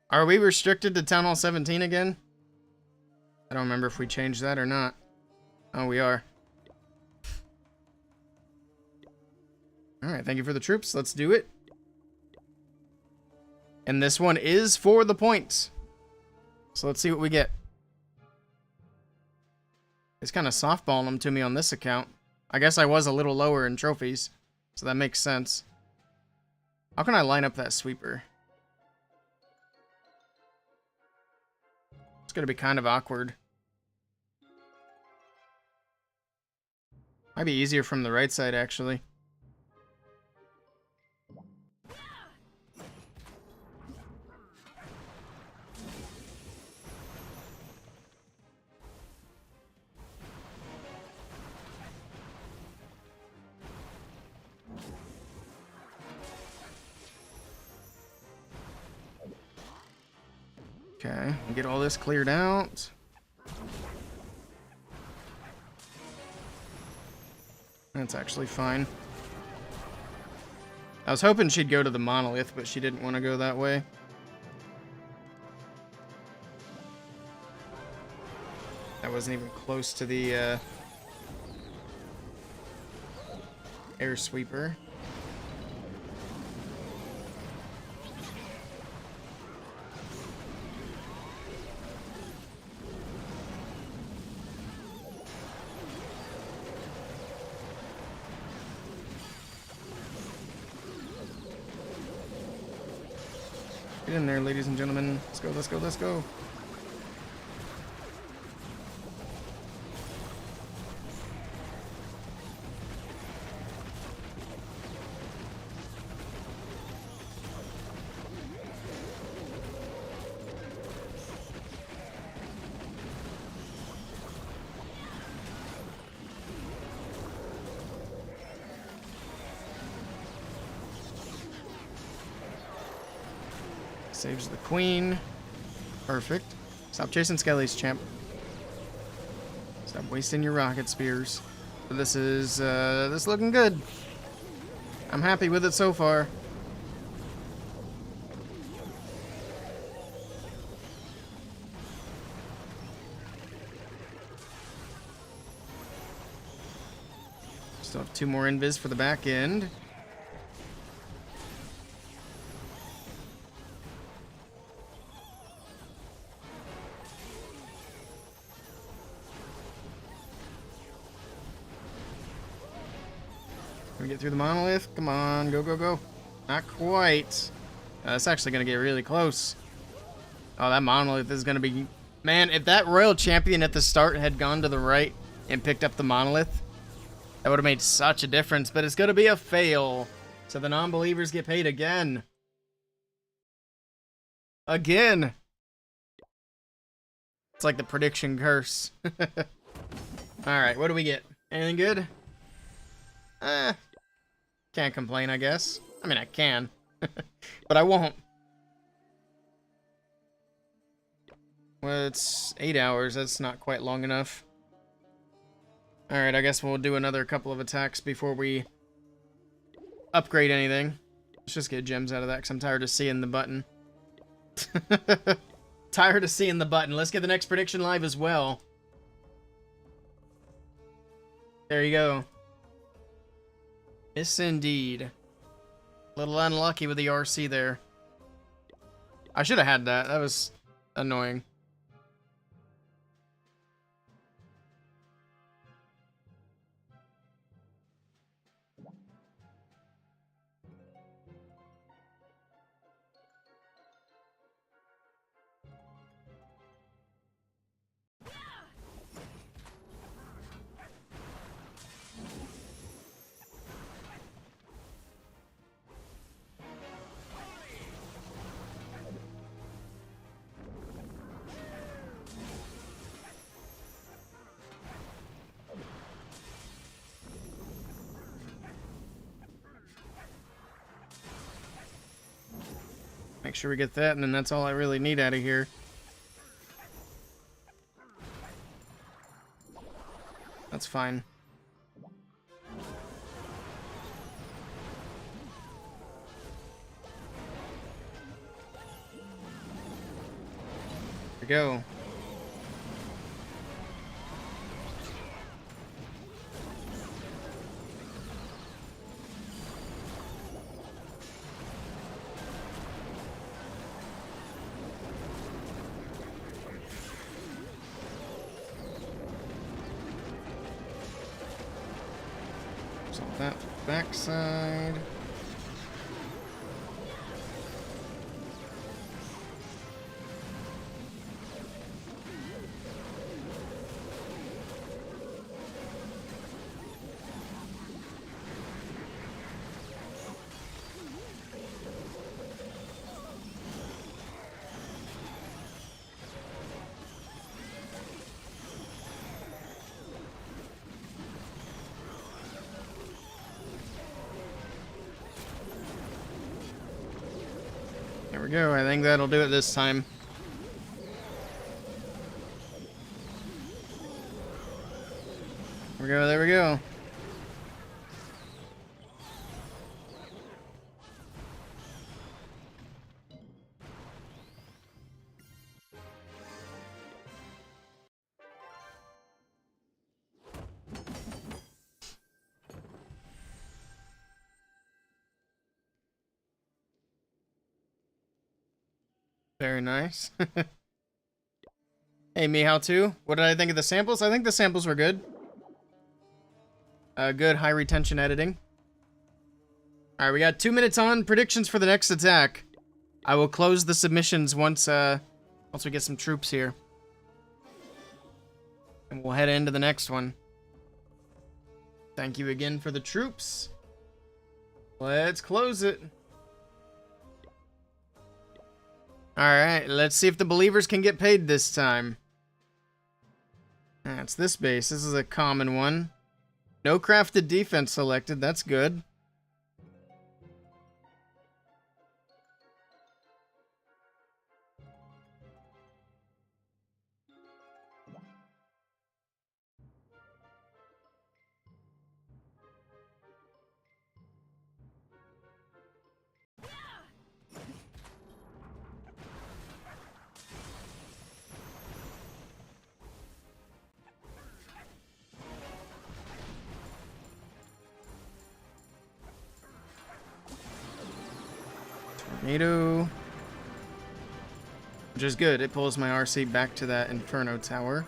Are we restricted to Town Hall 17 again? I don't remember if we changed that or not. Oh, we are. Alright, thank you for the troops. Let's do it. And this one is for the points. So let's see what we get. It's kind of softballing them to me on this account. I guess I was a little lower in trophies, so that makes sense. How can I line up that sweeper? It's going to be kind of awkward. Might be easier from the right side, actually. Okay, get all this cleared out. That's actually fine. I was hoping she'd go to the monolith, but she didn't want to go that way. That wasn't even close to the air sweeper. Get in there, ladies and gentlemen. Let's go, let's go, let's go. Saves the queen. Perfect. Stop chasing skellies, champ. Stop wasting your rocket spears. But this is looking good. I'm happy with it so far. Still have 2 more invis for the back end. Can we get through the monolith? Come on, go, go, go. Not quite. It's actually going to get really close. Oh, that monolith is going to be... Man, if that royal champion at the start had gone to the right and picked up the monolith, that would have made such a difference. But it's going to be a fail. So the non-believers get paid again. Again. It's like the prediction curse. Alright, what do we get? Anything good? Can't complain, I guess. I mean, I can. But I won't. Well, it's 8 hours. That's not quite long enough. Alright, I guess we'll do another couple of attacks before we upgrade anything. Let's just get gems out of that because I'm tired of seeing the button. Tired of seeing the button. Let's get the next prediction live as well. There you go. Miss indeed. A little unlucky with the RC there. I should have had that. That was annoying. Make sure we get that, and then that's all I really need out of here. That's fine. There we go. So that backside. There we go. I think that'll do it this time. There we go. There we go. Very nice. Hey, me, how to? What did I think of the samples? I think the samples were good. Good high retention editing. Alright, we got 2 minutes on. Predictions for the next attack. I will close the submissions once we get some troops here. And we'll head into the next one. Thank you again for the troops. Let's close it. Alright, let's see if the believers can get paid this time. That's this base. This is a common one. No crafted defense selected. That's good. Tornado. Which is good. It pulls my RC back to that Inferno Tower.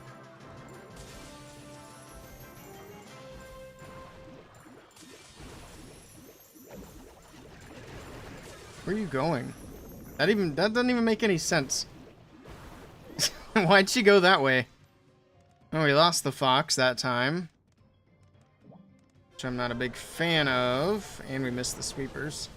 Where are you going? That doesn't even make any sense. Why'd she go that way? Oh, we lost the fox that time, which I'm not a big fan of, and we missed the sweepers.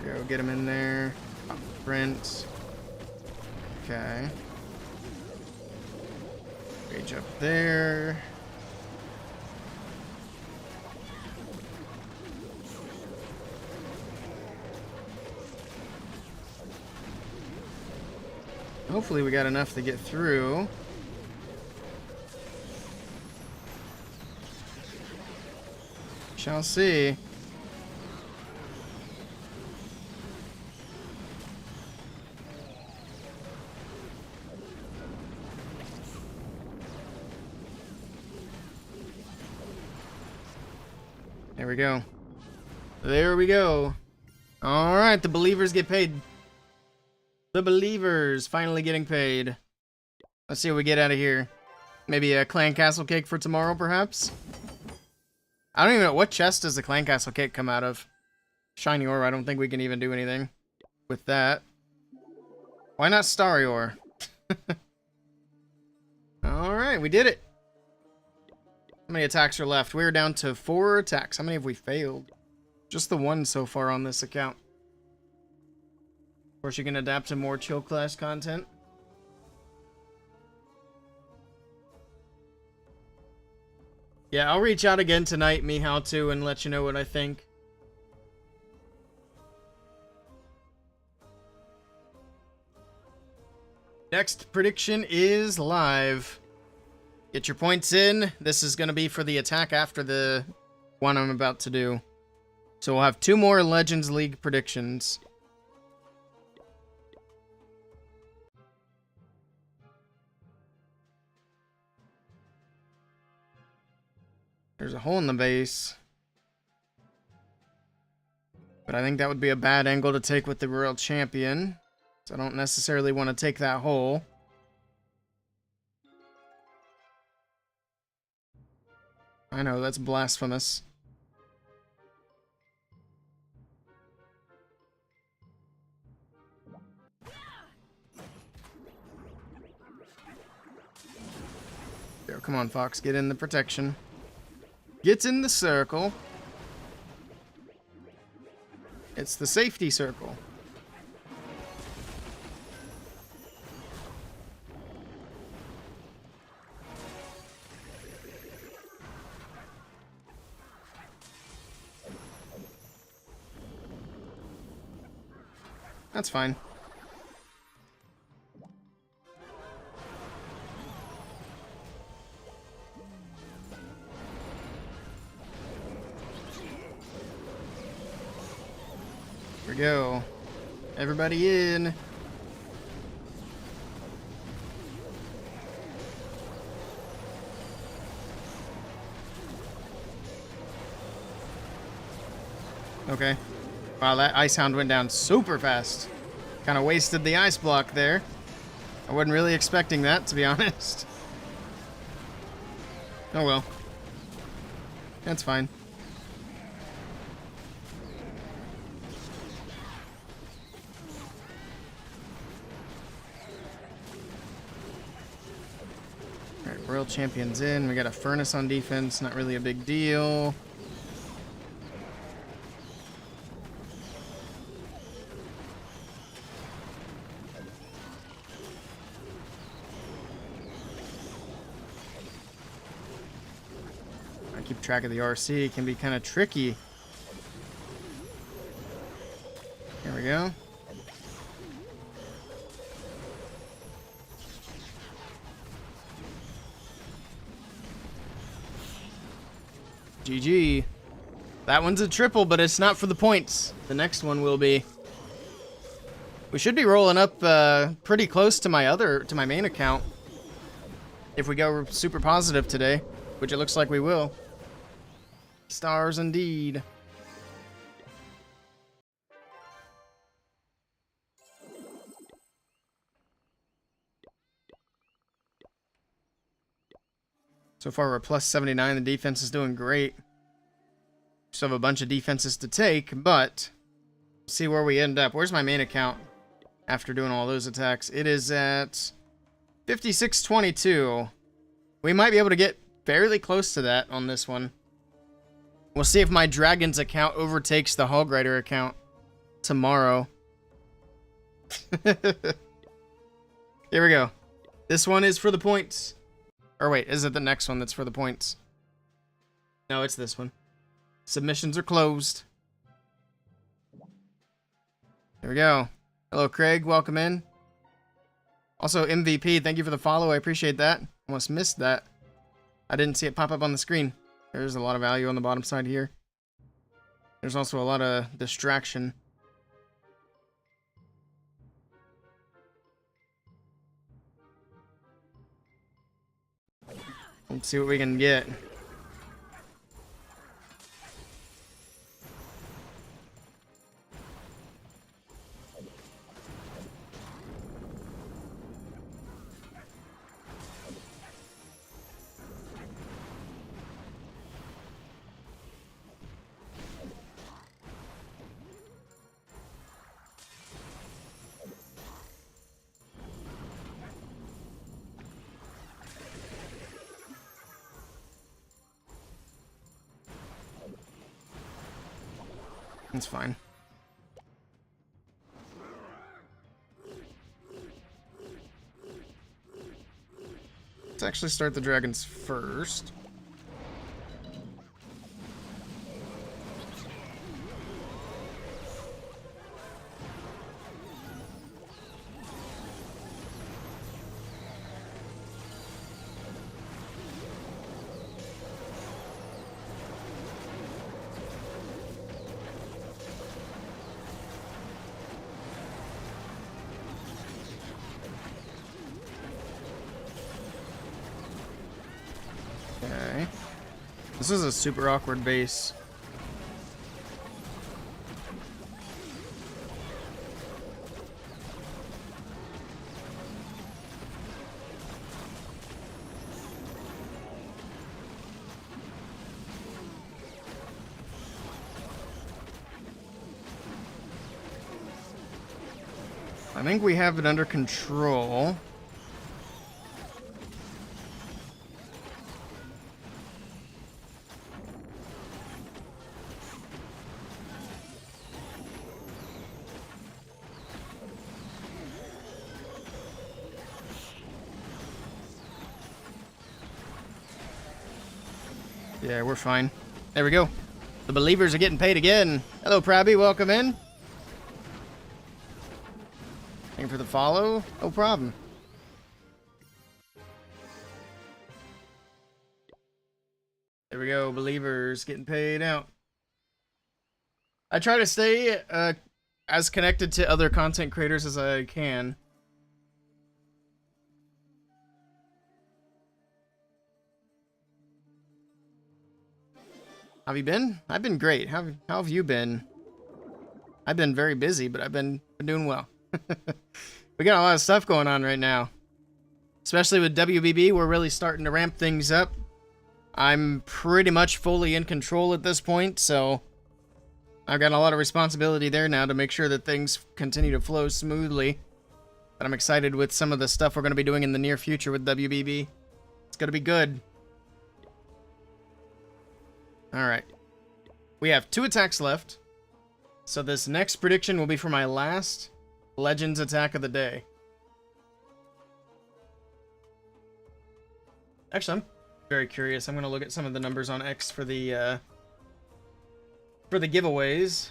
Go get him in there. Sprint. Okay. Rage up there. Hopefully we got enough to get through. Shall see. There we go. There we go. Alright, the believers get paid. The believers finally getting paid. Let's see what we get out of here. Maybe a clan castle cake for tomorrow, perhaps? I don't even know. What chest does the clan castle cake come out of? Shiny ore, I don't think we can even do anything with that. Why not starry ore? Alright, we did it. How many attacks are left? We're down to 4 attacks. How many have we failed? Just the one so far on this account. Of course, you can adapt to more chill class content. Yeah, I'll reach out again tonight, Mihao, too, and let you know what I think. Next prediction is live. Get your points in. This is going to be for the attack after the one I'm about to do. So we'll have 2 more Legends League predictions. There's a hole in the base. But I think that would be a bad angle to take with the Royal Champion. So I don't necessarily want to take that hole. I know, that's blasphemous. There, come on, Fox, get in the protection. Get in the circle. It's the safety circle. That's fine. Here we go. Everybody in. Okay. Wow, that Ice Hound went down super fast. Kind of wasted the ice block there. I wasn't really expecting that, to be honest. Oh well. That's fine. Alright, Royal Champion's in. We got a Furnace on defense. Not really a big deal. Keep track of the RC. It can be kind of tricky. Here we go. GG. That one's a triple, but it's not for the points. The next one will be. We should be rolling up pretty close to my main account if we go super positive today, which it looks like we will. Stars indeed. So far we're plus 79. The defense is doing great. Still have a bunch of defenses to take, but see where we end up. Where's my main account after doing all those attacks? It is at 5622. We might be able to get fairly close to that on this one. We'll see if my Dragon's account overtakes the Hog Rider account tomorrow. Here we go. This one is for the points. Or wait, is it the next one that's for the points? No, it's this one. Submissions are closed. Here we go. Hello, Craig. Welcome in. Also, MVP, thank you for the follow. I appreciate that. Almost missed that. I didn't see it pop up on the screen. There's a lot of value on the bottom side here. There's also a lot of distraction. Let's see what we can get. It's fine. Let's actually start the dragons first. Okay. This is a super awkward base. I think we have it under control. Yeah, we're fine. There we go. The believers are getting paid again. Hello, Prabby. Welcome in. Thank you for the follow. No problem. There we go. Believers getting paid out. I try to stay as connected to other content creators as I can. How have you been? I've been great. How have you been? I've been very busy, but I've been doing well. We got a lot of stuff going on right now. Especially with WBB, we're really starting to ramp things up. I'm pretty much fully in control at this point, so I've got a lot of responsibility there now to make sure that things continue to flow smoothly. But I'm excited with some of the stuff we're going to be doing in the near future with WBB. It's going to be good. Alright. We have 2 attacks left. So this next prediction will be for my last Legends attack of the day. Actually, I'm very curious. I'm going to look at some of the numbers on X for the giveaways.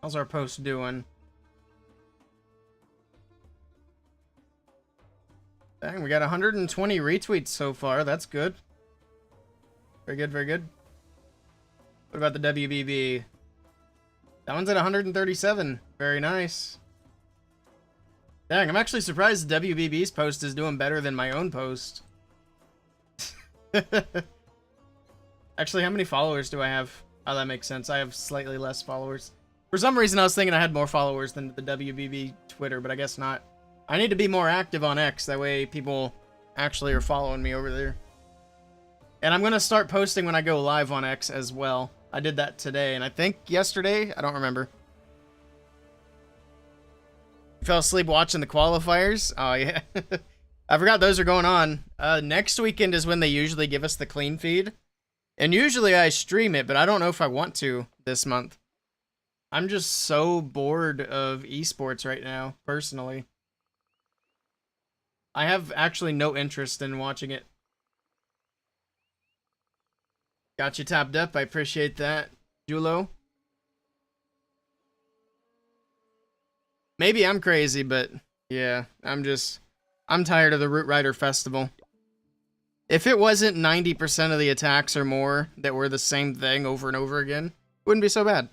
How's our post doing? Dang, we got 120 retweets so far. That's good. Very good, very good. What about the WBB? That one's at 137. Very nice. Dang, I'm actually surprised the WBB's post is doing better than my own post. Actually, how many followers do I have? Oh, that makes sense. I have slightly less followers. For some reason, I was thinking I had more followers than the WBB Twitter, but I guess not. I need to be more active on X. That way people actually are following me over there. And I'm going to start posting when I go live on X as well. I did that today, and I think yesterday. I don't remember. You fell asleep watching the qualifiers? Oh, yeah. I forgot those are going on. Next weekend is when they usually give us the clean feed. And usually I stream it, but I don't know if I want to this month. I'm just so bored of esports right now, personally. I have actually no interest in watching it. Got you topped up. I appreciate that, Julo. Maybe I'm crazy, but yeah, I'm tired of the Root Rider Festival. If it wasn't 90% of the attacks or more that were the same thing over and over again, it wouldn't be so bad.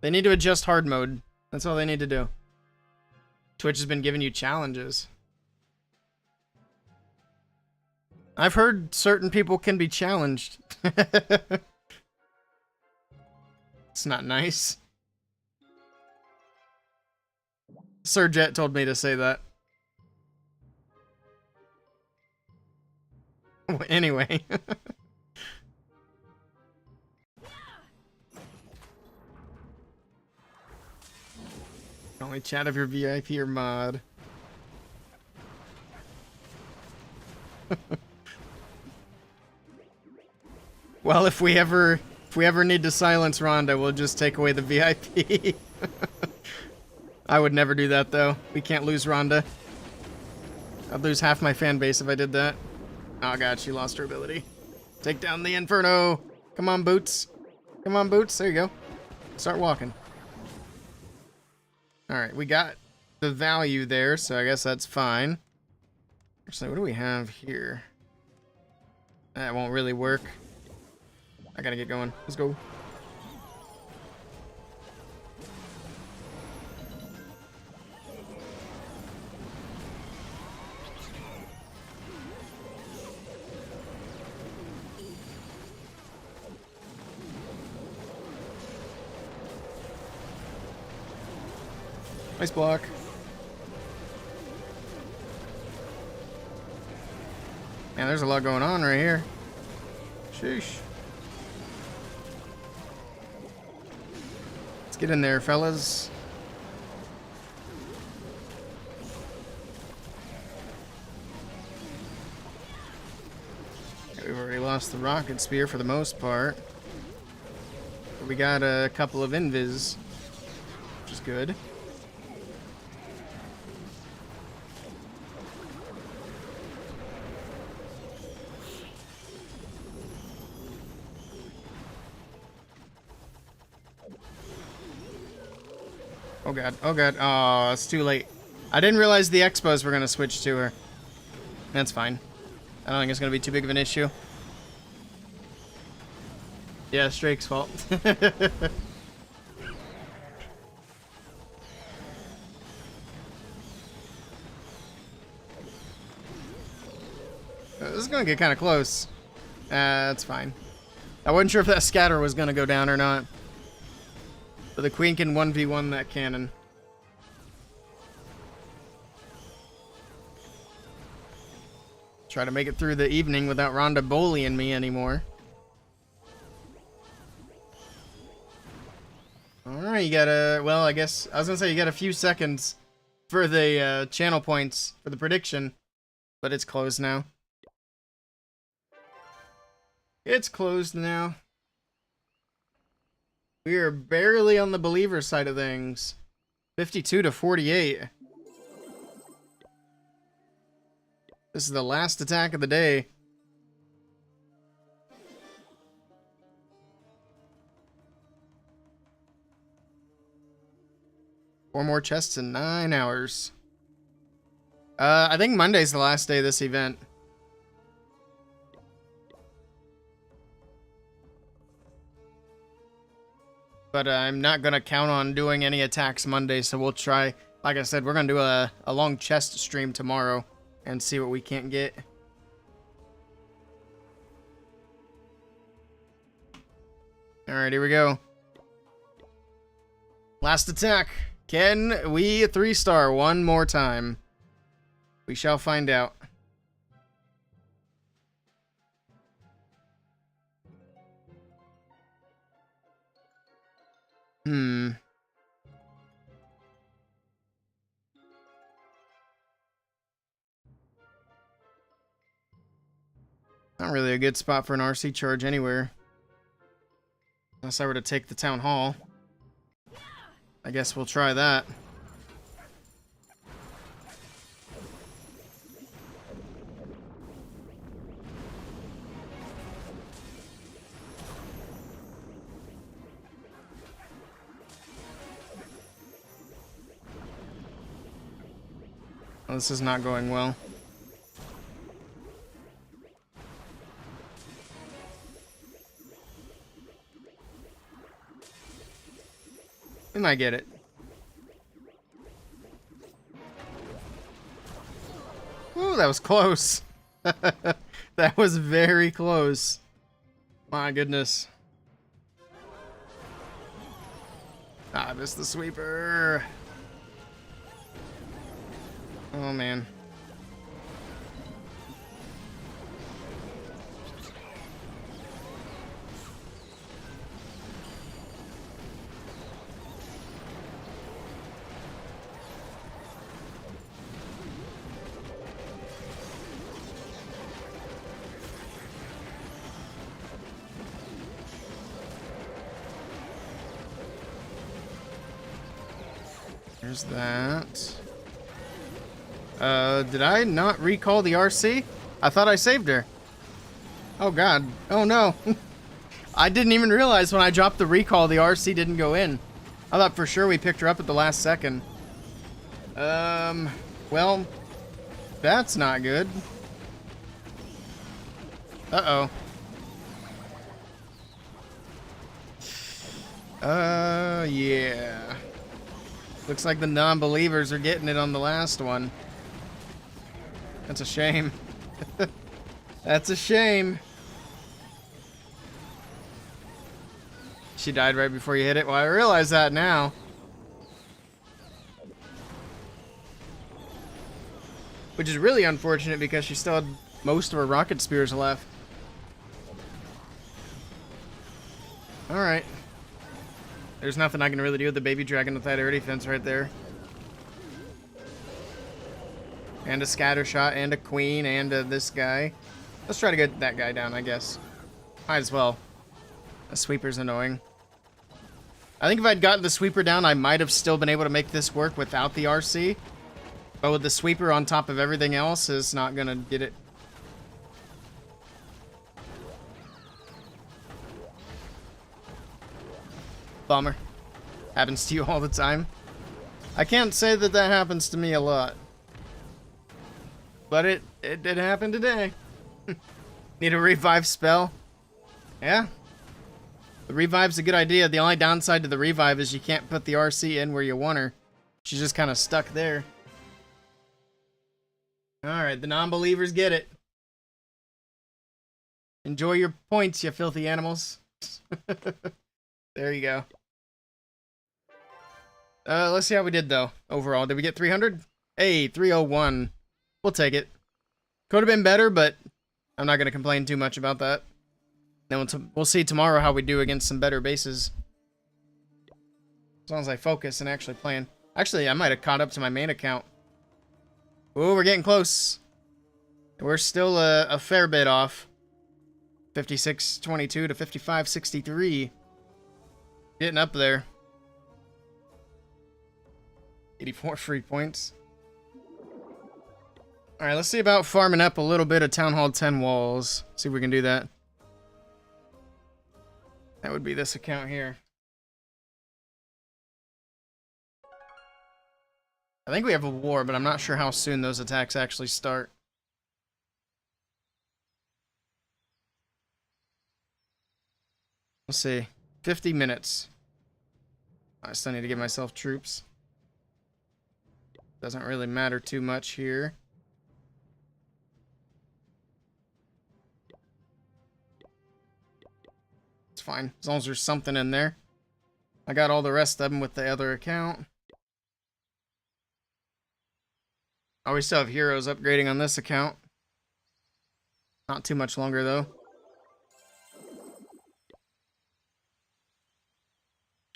They need to adjust hard mode. That's all they need to do. Twitch has been giving you challenges. I've heard certain people can be challenged. It's not nice. Sir Jet told me to say that. Anyway. Only chat if you're VIP or mod. Well, if we ever need to silence Rhonda, we'll just take away the VIP. I would never do that though. We can't lose Rhonda. I'd lose half my fan base if I did that. Oh god, she lost her ability. Take down the Inferno. Come on, Boots. Come on, Boots. There you go. Start walking. Alright, we got the value there, so I guess that's fine. Actually, what do we have here? That won't really work. I gotta get going. Let's go. Nice block. Man, there's a lot going on right here. Sheesh. Let's get in there, fellas. We've already lost the rocket spear for the most part. But we got a couple of invis, which is good. Oh god, oh god, oh, it's too late. I didn't realize the expos were gonna switch to her. That's fine. I don't think it's gonna be too big of an issue. Yeah, Strake's fault. This is gonna get kind of close. That's fine. I wasn't sure if that scatter was gonna go down or not. But the queen can 1v1 that cannon. Try to make it through the evening without Rhonda bullying me anymore. Alright, you got a... Well, I guess... I was gonna say you got a few seconds for the channel points for the prediction. But it's closed now. It's closed now. We are barely on the believer side of things. 52 to 48. This is the last attack of the day. Four more chests in 9 hours. I think Monday's the last day of this event. But I'm not going to count on doing any attacks Monday, so we'll try. Like I said, we're going to do a long chest stream tomorrow and see what we can't get. Alright, here we go. Last attack. Can we 3-star one more time? We shall find out. Not really a good spot for an RC charge anywhere. Unless I were to take the town hall. I guess we'll try that. Well, this is not going well. We might get it. Ooh, that was close. That was very close. My goodness. Ah, I missed the sweeper. Oh, man. There's that. Did I not recall the RC? I thought I saved her. Oh god. Oh no. I didn't even realize when I dropped the recall the RC didn't go in. I thought for sure we picked her up at the last second. Well, that's not good. Uh-oh. Yeah. Looks like the non-believers are getting it on the last one. That's a shame. That's a shame. She died right before you hit it? Well, I realize that now. Which is really unfortunate because she still had most of her rocket spears left. Alright. There's nothing I can really do with the baby dragon with that air defense right there. And a scatter shot, and a queen, and this guy. Let's try to get that guy down, I guess. Might as well. The sweeper's annoying. I think if I'd gotten the sweeper down, I might have still been able to make this work without the RC. But with the sweeper on top of everything else, is not gonna get it. Bummer. Happens to you all the time. I can't say that that happens to me a lot. But it did happen today. Need a revive spell? Yeah. The revive's a good idea. The only downside to the revive is you can't put the RC in where you want her. She's just kind of stuck there. Alright, the non-believers get it. Enjoy your points, you filthy animals. There you go. Let's see how we did, though, overall. Did we get 300? Hey, 301. We'll take it. Could have been better, but I'm not going to complain too much about that. Then we'll see tomorrow how we do against some better bases. As long as I focus and actually plan. Actually, I might have caught up to my main account. Ooh, we're getting close. We're still a fair bit off. 56.22 to 55.63. Getting up there. 84 free points. Alright, let's see about farming up a little bit of Town Hall 10 walls. See if we can do that. That would be this account here. I think we have a war, but I'm not sure how soon those attacks actually start. Let's see. 50 minutes. I still need to give myself troops. Doesn't really matter too much here. It's fine, as long as there's something in there. I got all the rest of them with the other account. Oh, we still have heroes upgrading on this account. Not too much longer, though.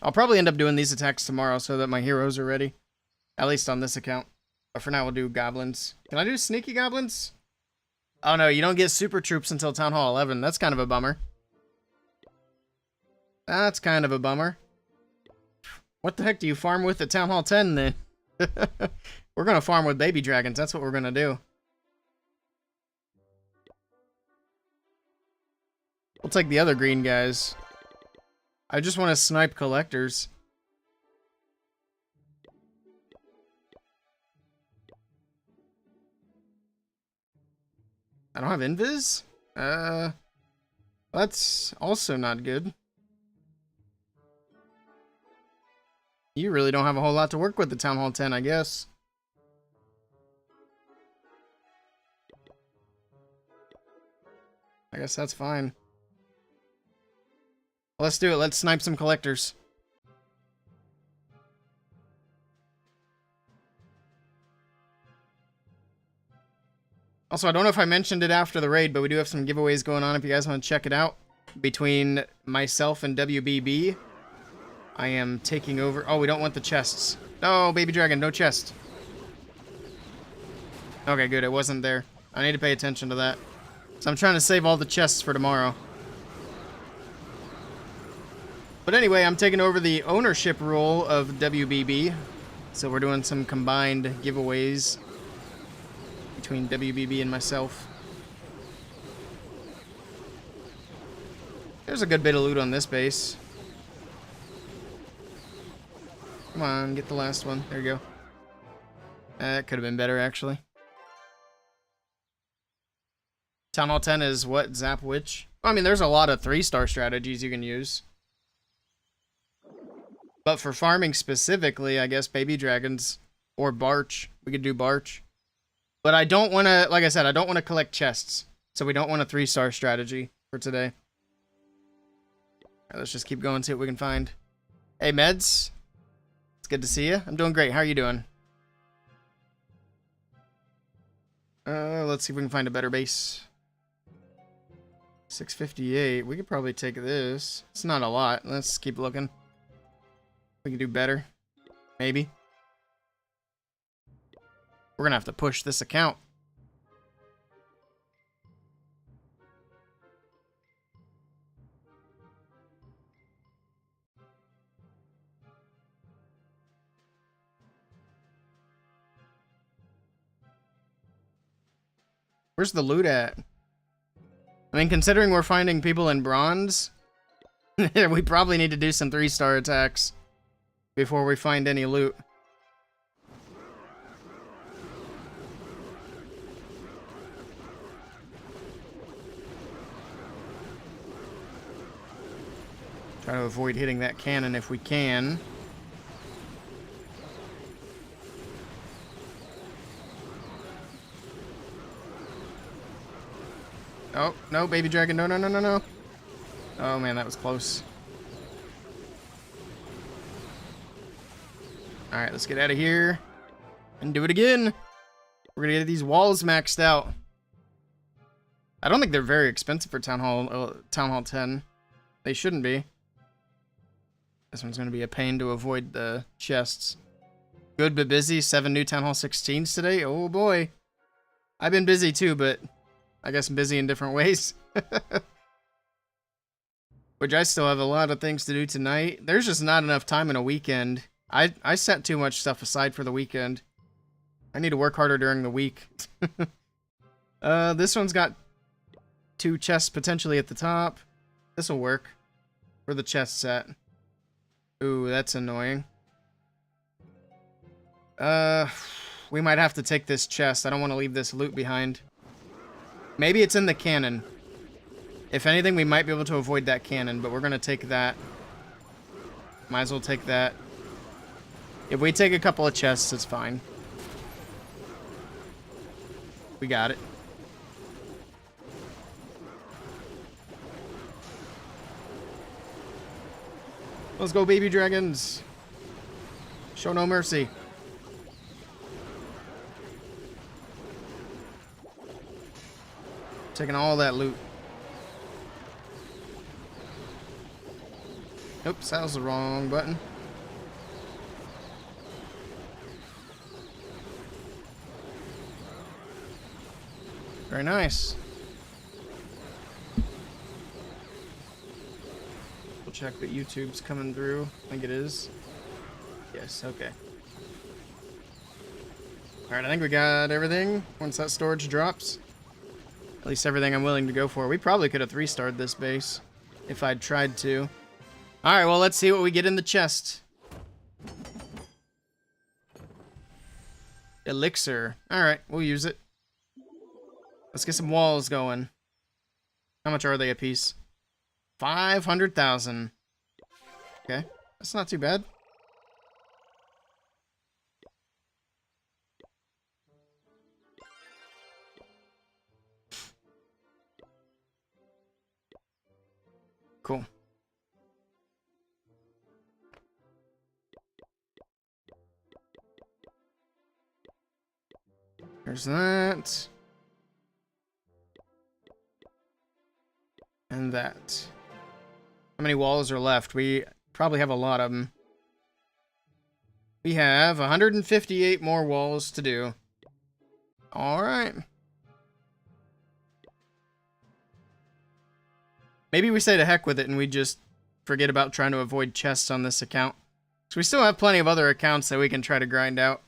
I'll probably end up doing these attacks tomorrow so that my heroes are ready. At least on this account. But for now, we'll do goblins. Can I do sneaky goblins? Oh no, you don't get super troops until Town Hall 11. That's kind of a bummer. That's kind of a bummer. What the heck do you farm with at Town Hall 10 then? We're gonna farm with baby dragons. That's what we're gonna do. We'll take the other green guys. I just want to snipe collectors. I don't have invis? That's also not good. You really don't have a whole lot to work with at Town Hall 10, I guess. I guess that's fine. Let's do it. Let's snipe some collectors. Also, I don't know if I mentioned it after the raid, but we do have some giveaways going on if you guys want to check it out. Between myself and WBB, I am taking over... Oh, we don't want the chests. No, baby dragon, no chest. Okay, good. It wasn't there. I need to pay attention to that. So I'm trying to save all the chests for tomorrow. But anyway, I'm taking over the ownership role of WBB. So we're doing some combined giveaways between WBB and myself. There's a good bit of loot on this base. Come on, get the last one. There you go. That could have been better, actually. Town Hall 10 is what? Zap which? I mean, there's a lot of 3-star strategies you can use. But for farming specifically, I guess baby dragons or Barch. We could do Barch. But I don't want to, like I said, I don't want to collect chests. So we don't want a 3-star strategy for today. Alright, let's just keep going, see what we can find. Hey, Meds. It's good to see you. I'm doing great. How are you doing? Let's see if we can find a better base. 658. We could probably take this. It's not a lot. Let's keep looking. We can do better. Maybe. We're gonna have to push this account. Where's the loot at? I mean, considering we're finding people in bronze, we probably need to do some 3-star attacks before we find any loot. Try to avoid hitting that cannon if we can. Oh, no, baby dragon. No, no, no, no, no. Oh, man, that was close. Alright, let's get out of here. And do it again. We're gonna get these walls maxed out. I don't think they're very expensive for Town Hall 10. They shouldn't be. This one's gonna be a pain to avoid the chests. Good but busy. 7 new Town Hall 16s today. Oh, boy. I've been busy, too, but... I guess I'm busy in different ways. Which I still have a lot of things to do tonight. There's just not enough time in a weekend. I set too much stuff aside for the weekend. I need to work harder during the week. This one's got 2 chests potentially at the top. This'll work. Where the chest's at. Ooh, that's annoying. We might have to take this chest. I don't want to leave this loot behind. Maybe it's in the cannon. If anything, we might be able to avoid that cannon, but we're going to take that. Might as well take that. If we take a couple of chests, it's fine. We got it. Let's go, baby dragons. Show no mercy. Taking all that loot. Oops, that was the wrong button. Very nice. We'll check that YouTube's coming through. I think it is. Yes, okay. Alright, I think we got everything once that storage drops. At least everything I'm willing to go for. We probably could have 3-starred this base if I'd tried to. Alright, well, let's see what we get in the chest. Elixir. Alright, we'll use it. Let's get some walls going. How much are they a piece? 500,000. Okay, that's not too bad. Cool. There's that. And that. How many walls are left? We probably have a lot of them. We have 158 more walls to do. Alright. Maybe we say to heck with it and we just forget about trying to avoid chests on this account. So we still have plenty of other accounts that we can try to grind out.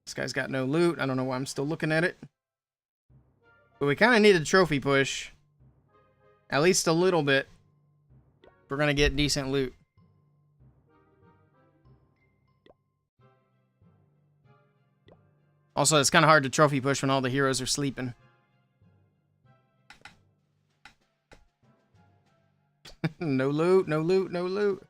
This guy's got no loot. I don't know why I'm still looking at it. But we kind of need a trophy push. At least a little bit. We're going to get decent loot. Also, it's kind of hard to trophy push when all the heroes are sleeping. No loot, no loot, no loot.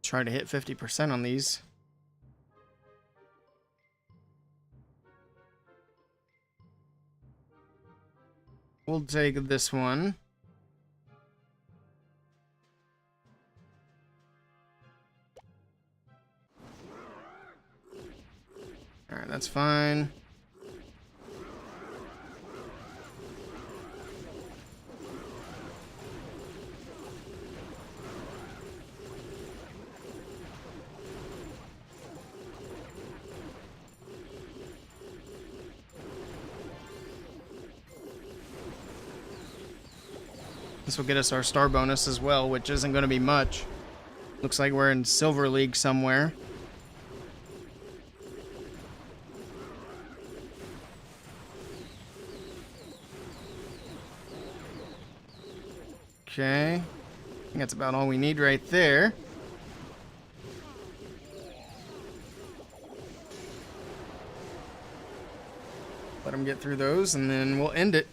Try to hit 50% on these. We'll take this one. Alright, that's fine. This will get us our star bonus as well, which isn't going to be much. Looks like we're in Silver League somewhere. Okay. I think that's about all we need right there. Let them get through those, and then we'll end it.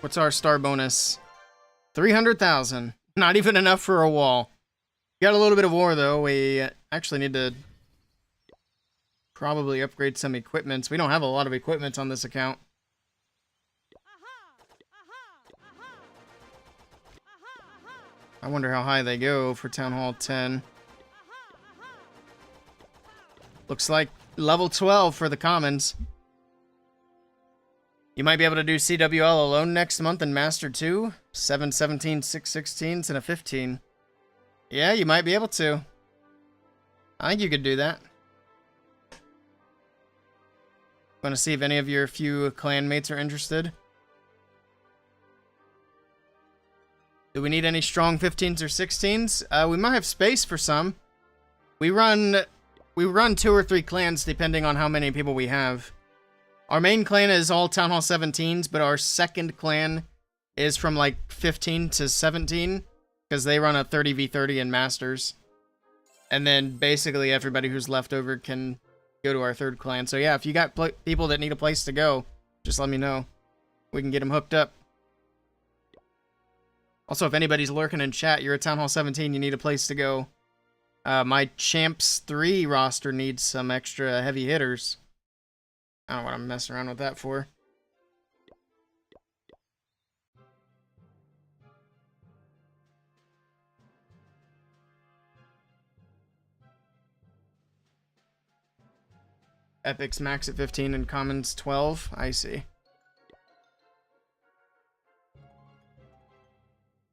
What's our star bonus? 300,000. Not even enough for a wall. Got a little bit of ore, though. We actually need to probably upgrade some equipment. We don't have a lot of equipment on this account. I wonder how high they go for Town Hall 10. Looks like level 12 for the commons. You might be able to do CWL alone next month and Master 2. 7, 17, 6, 16s, and a 15. Yeah, you might be able to. I think you could do that. Want to see if any of your few clanmates are interested? Do we need any strong 15s or 16s? We might have space for some. We run we run 2 or 3 clans depending on how many people we have. Our main clan is all Town Hall 17s, but our second clan is from like 15 to 17 because they run a 30v30 in Masters. And then basically everybody who's left over can go to our third clan. So yeah, if you got people that need a place to go, just let me know. We can get them hooked up. Also, if anybody's lurking in chat, you're at Town Hall 17, you need a place to go. My Champs 3 roster needs some extra heavy hitters. I don't know what I'm messing around with that for. Epics max at 15 and commons 12. I see.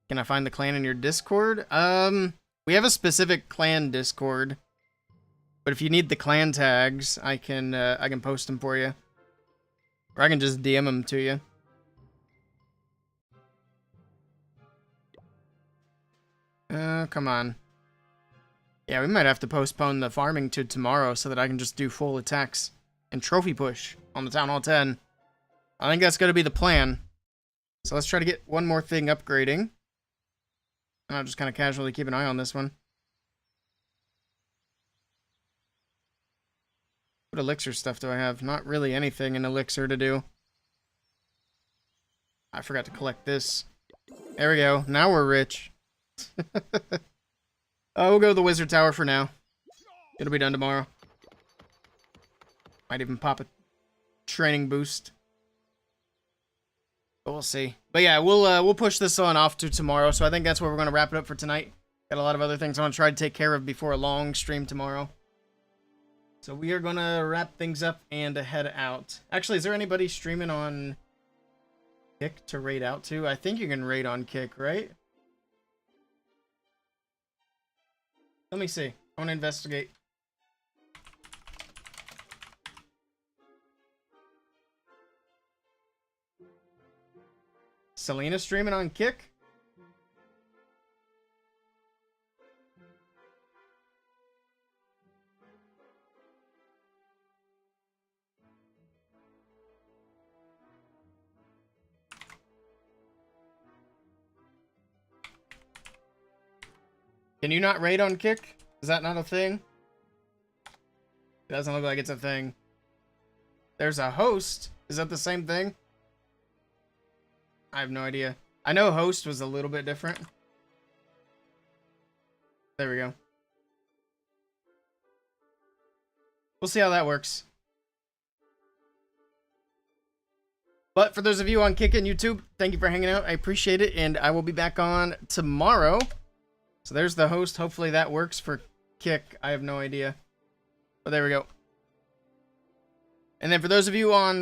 Can I find the clan in your Discord? We have a specific clan Discord. But if you need the clan tags, I can post them for you. Or I can just DM them to you. Come on. Yeah, we might have to postpone the farming to tomorrow so that I can just do full attacks and trophy push on the Town Hall 10. I think that's going to be the plan. So let's try to get one more thing upgrading. And I'll just kind of casually keep an eye on this one. What elixir stuff do I have? Not really anything in elixir to do. I forgot to collect this. There we go. Now we're rich. We'll go to the Wizard Tower for now. It'll be done tomorrow. Might even pop a training boost. But we'll see. But yeah, we'll push this on off to tomorrow. So I think that's where we're going to wrap it up for tonight. Got a lot of other things I want to try to take care of before a long stream tomorrow. So we are going to wrap things up and head out. Actually, is there anybody streaming on Kick to raid out to? I think you can raid on Kick, right? Let me see. I want to investigate. Selena streaming on Kick? Can you not raid on Kick? Is that not a thing? It doesn't look like it's a thing. There's a host. Is that the same thing? I have no idea. I know host was a little bit different. There we go. We'll see how that works. But for those of you on Kick and YouTube, thank you for hanging out. I appreciate it, and I will be back on tomorrow. So there's the host. Hopefully that works for Kick. I have no idea. But there we go. And then for those of you on